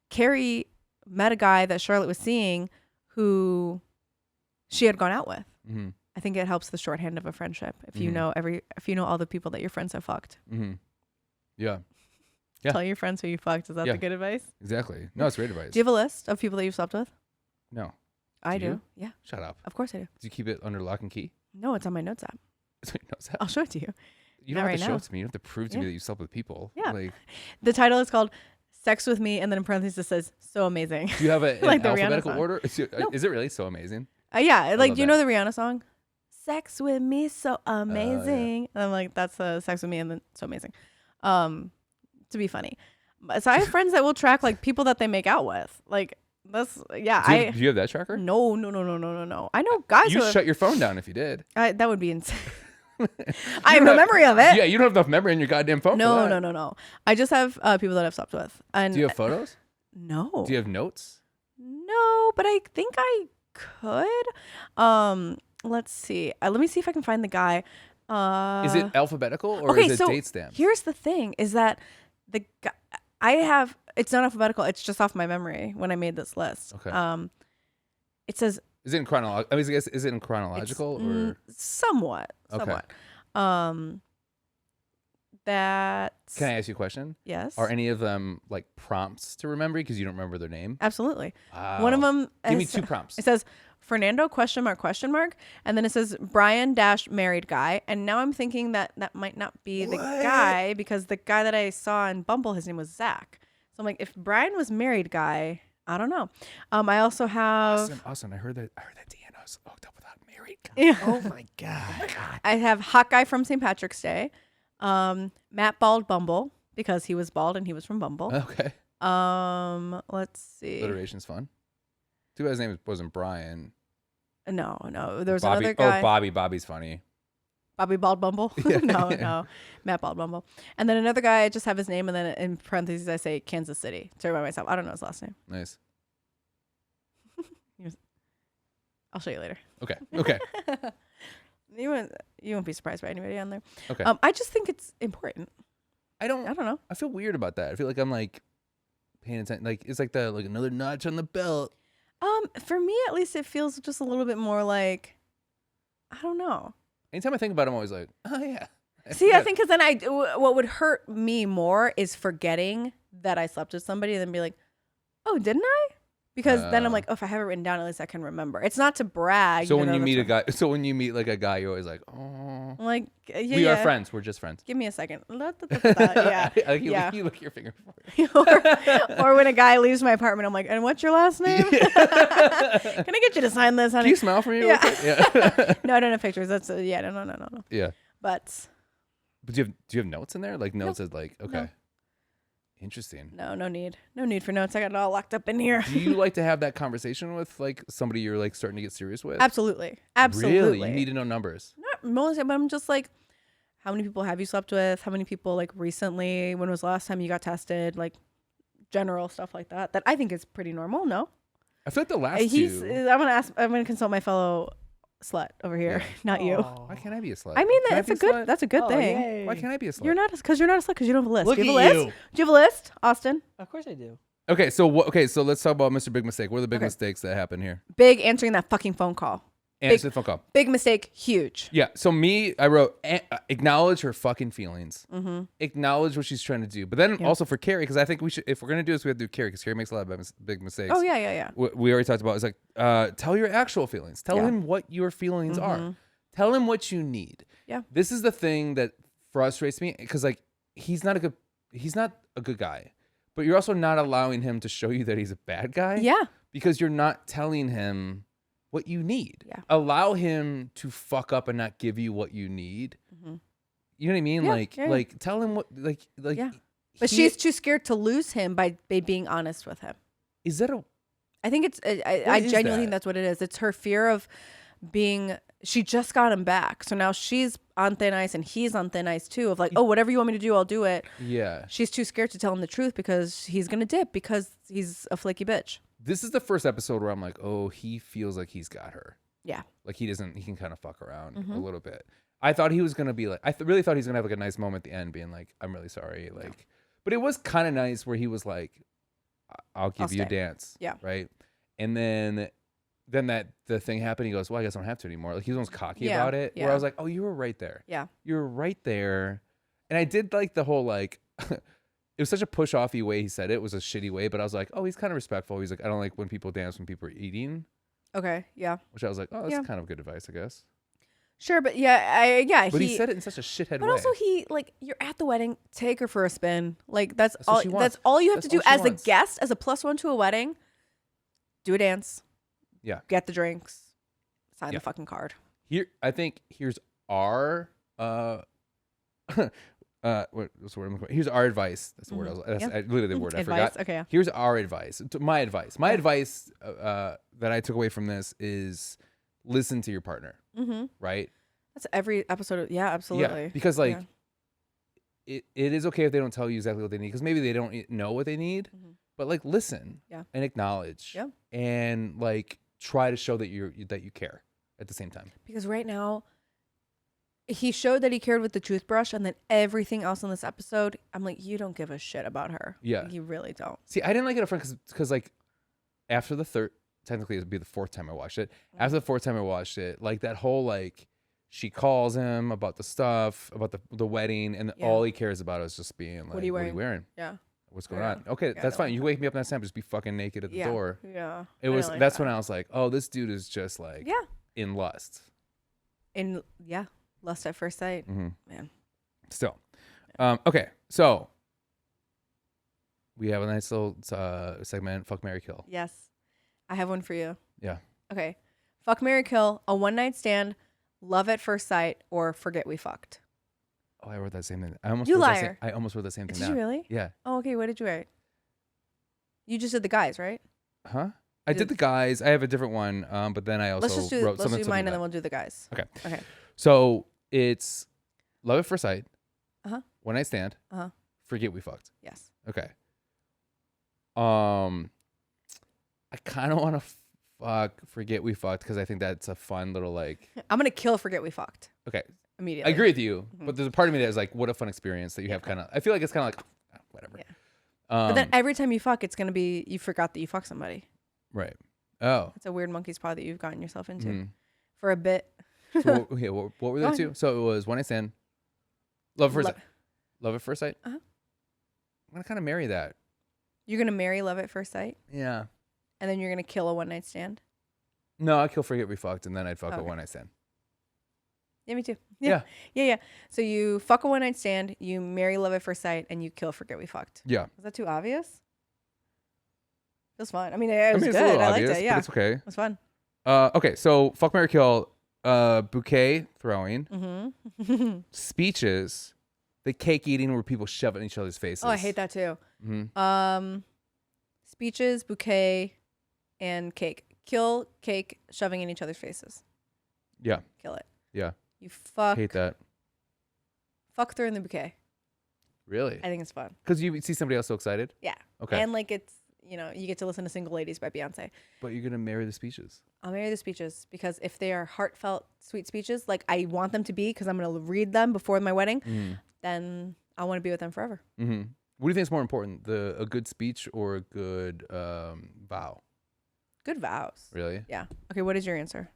Carrie met a guy that Charlotte was seeing who she had gone out with. I think it helps the shorthand of a friendship if you know all the people that your friends have fucked. Yeah. Tell your friends who you fucked. Is that the good advice? Exactly. No, it's great advice. Do you have a list of people that you've slept with? No. I Do do. you? Yeah. Shut up. Of course I do. Do you keep it under lock and key? No, it's on my notes app. Notes app? I'll show it to you. You don't Not have to right show now. it to me. You don't have to prove to me that you slept with people. Yeah. Like, The title is called Sex with Me, and then in parentheses it says, so amazing. do you have an Like the Rihanna alphabetical song. order? No. Is it really so amazing? Yeah, like, do you love know the Rihanna song? Sex with me, so amazing. And I'm like, that's Sex with Me, and then so amazing. To be funny. So I have friends that will track like people that they make out with. Like, that's, Do you have that tracker? No. I know guys You who shut your phone down if you did. that would be insane. I have no memory of it. Yeah, you don't have enough memory in your goddamn phone. No, for that. no. I just have people that I've slept with. And Do you have photos? No. Do you have notes? No, but I think I could. Let's see. Let me see if I can find the guy. Is it alphabetical or is it date stamps? Here's the thing: is that the guy it's not alphabetical. It's just off my memory when I made this list. Okay. It says. Is it in chronological? I mean, I guess, is it in chronological or somewhat? Okay. That. Can I ask you a question? Yes. Are any of them like prompts to remember because you don't remember their name? Absolutely. Wow. One of them. Give me 2 prompts. It says Fernando ? And then it says Brian - married guy. And now I'm thinking that might not be the guy because the guy that I saw in Bumble, his name was Zach. So I'm like, if Brian was married guy, I don't know. I also have Austin. I heard that Deanna was hooked up with a married guy. Yeah. Oh my god. I have Hot Guy from St. Patrick's Day. Matt Bald Bumble because he was bald and he was from Bumble. Okay. Let's see. Alliteration's fun. Too bad his name wasn't Brian. No. There was Bobby, another guy. Oh, Bobby. Bobby's funny. Bobby Bald Bumble? No. Matt Bald Bumble. And then another guy, I just have his name, and then in parentheses, I say Kansas City to remind myself. I don't know his last name. Nice. I'll show you later. Okay. You won't be surprised by anybody on there. Okay. I just think it's important. I don't know. I feel weird about that. I feel like I'm like paying attention. Like it's like another notch on the belt. For me at least, it feels just a little bit more like, I don't know. Anytime I think about it, I'm always like, oh yeah. See, I think because then what would hurt me more is forgetting that I slept with somebody and then be like, oh, didn't I? Because then I'm like, oh, if I have it written down, at least I can remember. It's not to brag. So when you meet when you meet like a guy, you're always like, oh. I'm like, we are friends. We're just friends. Give me a second. Yeah. You lick your finger for it. or when a guy leaves my apartment, I'm like, and what's your last name? Can I get you to sign this, honey? Can you smile for me? Yeah. No, I don't have pictures. That's no. Yeah. But do you have notes in there? Like notes as like okay. No. Interesting. No need for notes. I got it all locked up in here. Do you like to have that conversation with like somebody you're like starting to get serious with? Absolutely. Really? You need to know numbers. Not mostly, but I'm just like, how many people have you slept with? How many people like recently? When was the last time you got tested? Like general stuff like that. That I think is pretty normal. No. I feel like the last two. I'm gonna consult my fellow slut over here, not you. Why can't I be a slut? I mean, that's a good thing. Yay. Why can't I be a slut? You're not because you're not a slut because you don't have a list. Look Do you have at a list? you. Do you have a list, Austin? Of course I do. Okay, so let's talk about Mr. Big Mistake. What are the big mistakes that happen here? Big answering that fucking phone call. And it's a phone call. Big mistake. Huge. Yeah. So I wrote, acknowledge her fucking feelings. Mm-hmm. Acknowledge what she's trying to do. But then also for Carrie, because I think we should, if we're going to do this, we have to do Carrie, because Carrie makes a lot of big mistakes. Oh, yeah. We already talked about it. It's like, tell your actual feelings. Tell him what your feelings are. Tell him what you need. Yeah. This is the thing that frustrates me, because like, he's not a good guy, but you're also not allowing him to show you that he's a bad guy. Yeah. Because you're not telling him what you need. Yeah. Allow him to fuck up and not give you what you need. Mm-hmm. You know what I mean? Yeah, like tell him what yeah. But she's too scared to lose him by being honest with him. Is that I think it's I genuinely think that's what it is. It's her fear of being, she just got him back. So now she's on thin ice and he's on thin ice too, of like, oh, whatever you want me to do, I'll do it. Yeah. She's too scared to tell him the truth because he's going to dip because he's a flaky bitch. This is the first episode where I'm like, oh, he feels like he's got her. Yeah. Like he can kind of fuck around a little bit. I thought he was going to be like, really thought he was going to have like a nice moment at the end being like, I'm really sorry. Like, but it was kind of nice where he was like, I'll give you a dance. Yeah. Right. And then the thing happened. He goes, well, I guess I don't have to anymore. Like he was almost cocky about it. Yeah. Where I was like, oh, you were right there. Yeah. You were right there. And I did like the whole like, it was such a push-offy way he said it. It was a shitty way, but I was like, oh, he's kind of respectful. He's like, I don't like when people dance when people are eating. Okay, yeah. Which I was like, oh, that's kind of good advice, I guess. Sure, but yeah. But he said it in such a shithead way. But also you're at the wedding, take her for a spin. Like that's all you have to do as a guest, as a +1 to a wedding. Do a dance. Yeah. Get the drinks. Sign the fucking card. I think here's our what's the word I'm looking for? Here's our advice. That's the word. That's literally the word I advice? forgot. Okay. Yeah. Here's our advice. My advice. My advice that I took away from this is listen to your partner. Mm-hmm. Right. That's every episode. Yeah, absolutely. Yeah, because like it is okay if they don't tell you exactly what they need, because maybe they don't know what they need. Mm-hmm. But like listen. Yeah. And acknowledge. Yeah. And like try to show that you care at the same time. Because right now, he showed that he cared with the toothbrush, and then everything else in this episode, I'm like, you don't give a shit about her. Yeah. Like, you really don't. See, I didn't like it at first because like after the third, technically it would be the fourth time I watched it. Mm-hmm. After the fourth time I watched it, like that whole like she calls him about the stuff, about the wedding, and all he cares about is just being like, what are you wearing? Yeah. What's going on? Okay, that's fine. You wake me up next time, just be fucking naked at the door. Yeah. That's when I was like, oh, this dude is just like in lust. Lust at first sight. Mm-hmm. Man. Still. Okay, so we have a nice little segment, Fuck, Marry, Kill. Yes. I have one for you. Yeah. Okay. Fuck, marry, kill, a one-night stand, love at first sight, or forget we fucked. Oh, I wrote that same thing. I almost wrote that same thing down. Did you really? Yeah. Oh, okay. What did you write? You just did the guys, right? Huh? I did the guys. I have a different one, but then I also wrote something. Let's do mine, and then we'll do the guys. Okay. Okay. So it's love at first sight. Uh-huh. One night stand. Uh-huh. Forget we fucked. Yes. Okay. I kind of want to forget we fucked because I think that's a fun little like. I'm gonna kill forget we fucked. Okay. Immediately. I agree with you, but there's a part of me that is like, what a fun experience that you have. Kind of. I feel like it's kind of like whatever. Yeah. But then every time you fuck, it's gonna be you forgot that you fucked somebody. Right. Oh. It's a weird monkey's paw that you've gotten yourself into for a bit. So what were the two? So it was one night stand, love at first sight. Uh-huh. I'm gonna kind of marry that. You're gonna marry love at first sight. Yeah. And then you're gonna kill a one night stand. No, I'd kill forget we fucked, and then I'd fuck a one night stand. Yeah, me too. Yeah. So you fuck a one night stand, you marry love at first sight, and you kill forget we fucked. Yeah. Was that too obvious? Feels fun. I mean, it was good. I liked it. Yeah, but it's okay. It was fun. Okay, so fuck, marry, kill. Bouquet throwing. Mm-hmm. Speeches. The cake eating where people shove it in each other's faces. Oh, I hate that too. Mm-hmm. Speeches, bouquet, and cake. Kill cake shoving in each other's faces. Yeah. Kill it. Yeah. You fuck. Hate that. Fuck throwing the bouquet. Really? I think it's fun. Because you see somebody else so excited? Yeah. Okay. And like it's, you get to listen to Single Ladies by Beyonce. But you're going to marry the speeches. I'll marry the speeches because if they are heartfelt, sweet speeches, like I want them to be because I'm going to read them before my wedding, then I want to be with them forever. Mm-hmm. What do you think is more important, a good speech or a good vow? Good vows. Really? Yeah. Okay, what is your answer?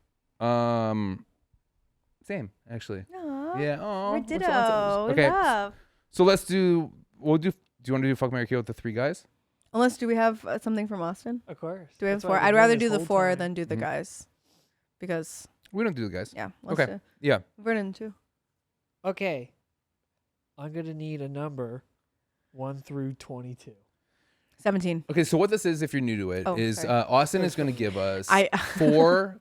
Same actually. Aw, Yeah. Oh, we're ditto. Okay. Love. So let's do. We'll do. Do you want to do fuck, marry, kill with the 3 guys? Unless, do we have something from Austin? Of course. Do we have That's 4? what I've I'd been rather doing do this the whole 4 time. than do the Mhm. guys, because We don't do the guys. yeah. Let's Okay. Yeah. We're in 2. Okay. I'm gonna need a number 1 through 22. 17. Okay. So what this is, if you're new to it, Oh, is sorry. Austin is going to give us I 4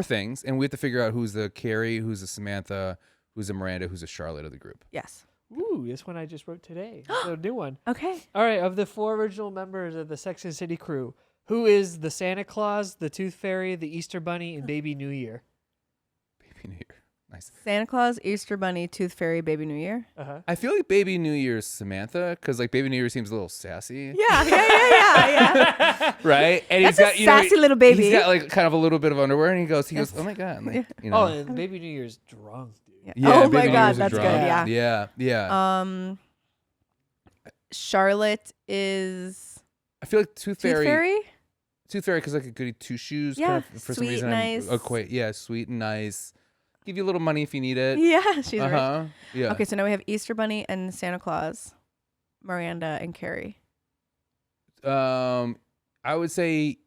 things, and we have to figure out who's the Carrie, who's the Samantha, who's the Miranda, who's the Charlotte of the group. yes. Ooh, this one I just wrote today. It's a new one. Okay. All right, of the 4 original members of the Sex and the City crew, who is the Santa Claus, the Tooth Fairy, the Easter Bunny, and Baby New Year? Baby New Year. Nice. Santa Claus, Easter Bunny, Tooth Fairy, Baby New Year. Uh-huh. I feel like Baby New Year is Samantha, because like Baby New Year seems a little sassy. Yeah. Right? And That's he's got, a sassy little baby. He's got like kind of a little bit of underwear, and he goes, oh my God. And, like, you know. Oh, and Baby New Year's drunk, dude. Yeah. Yeah, Oh Baby my New God, Year's a that's good. drunk. Yeah. Yeah. Charlotte is I feel like Tooth Tooth Fairy. Tooth Fairy, because like a goody 2 shoes. Yeah, kind of, for some sweet, reason, nice. Yeah, sweet and nice. Give you a little money if you need it. Yeah, she's rich. Yeah. Okay, so now we have Easter Bunny and Santa Claus, Miranda and Carrie. I would say,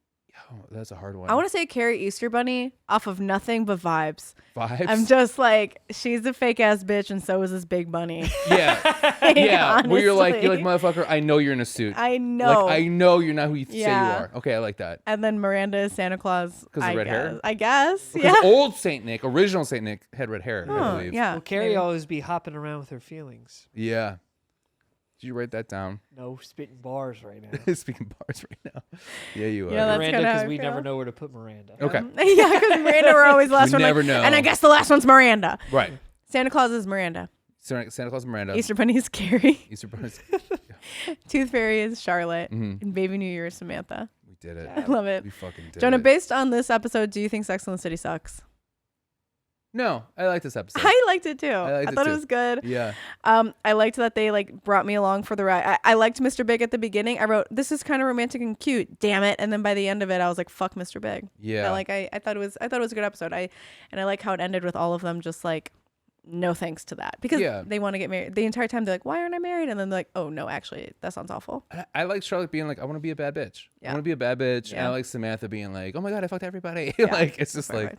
that's a hard one. I want to say Carrie Easter Bunny off of nothing but vibes. Vibes. I'm just like, she's a fake ass bitch, and so is this big bunny. Yeah. Like, Yeah. Where you're like honestly. motherfucker, I know you're in a suit. I know. Like, I know you're not who you say you Yeah. are. Okay, I like that. And then Miranda is Santa Claus. 'Cause of red hair? I guess. Because Yeah. old Saint Nick, original Saint Nick, had red hair, I Oh, believe. yeah. Well, Carrie maybe. always be hopping around with her feelings. Yeah. Did you write that down? No spitting bars right now. Speaking bars right now. Yeah, you are. Yeah, that's Miranda, kinda how because I we feel. never know where to put Miranda. Okay. Yeah, because Miranda were always the last We one. never like, know. And I guess the last one's Miranda. Right. Santa Claus is Miranda. Santa Claus and Miranda. Easter Bunny is Carrie. Easter Bunny's. Tooth Fairy is Charlotte. Mhm. And Baby New Year is Samantha. We did it. I love it. We fucking did Jonah, it. based on this episode, do you think Sex and the City sucks? No, I like this episode. I liked it too. I liked I it thought too. it was good. Yeah. I liked that they like brought me along for the ride. I liked Mr. Big at the beginning. I wrote, this is kind of romantic and cute. Damn it. And then by the end of it, I was like, fuck Mr. Big. Yeah. I thought it was a good episode. I like how it ended with all of them just like, no thanks to that, because Yeah. they want to get married the entire time. They're like, why aren't I married? And then they're like, oh no, actually that sounds awful. I like Charlotte being like, I want to be a bad bitch. Yeah. I want to be a bad bitch. And Yeah. I like Samantha being like, oh my God, I fucked everybody. Yeah. Like, it's just Right, like,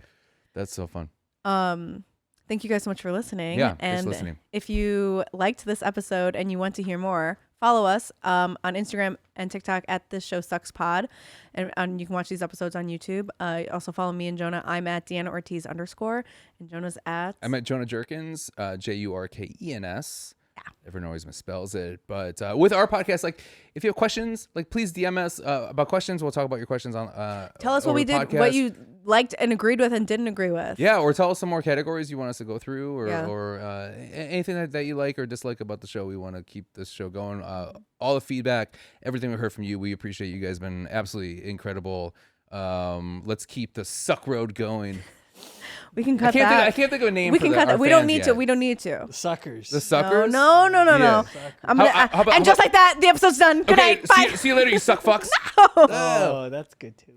that's so fun. right. Thank you guys so much for listening. Yeah, thanks and for listening. if you liked this episode and you want to hear more, follow us on Instagram and TikTok at This Show Sucks Pod, and you can watch these episodes on YouTube. Also follow me and Jonah. I'm at Deanna Ortiz _, and Jonah's at. I'm at Jonah Jurkens, Jurkens. Yeah. Everyone always misspells it. But with our podcast, like, if you have questions, like, please DM us about questions. We'll talk about your questions on. Tell us what over we the did, podcast. what you liked and agreed with and didn't agree with. Yeah, or tell us some more categories you want us to go through, or Yeah. anything that you like or dislike about the show. We want to keep this show going. All the feedback, everything we heard from you, we appreciate. You guys been absolutely incredible. Let's keep the suck road going. We can cut I that. can't think of a name. We for can the, cut our that. We don't fans need yet. to. We don't need to. The suckers. The suckers. No. Yeah. I'm gonna, How about- and just like that, the episode's done. Good Okay, night. Bye. see you later, you suck fucks. Oh, that's good too.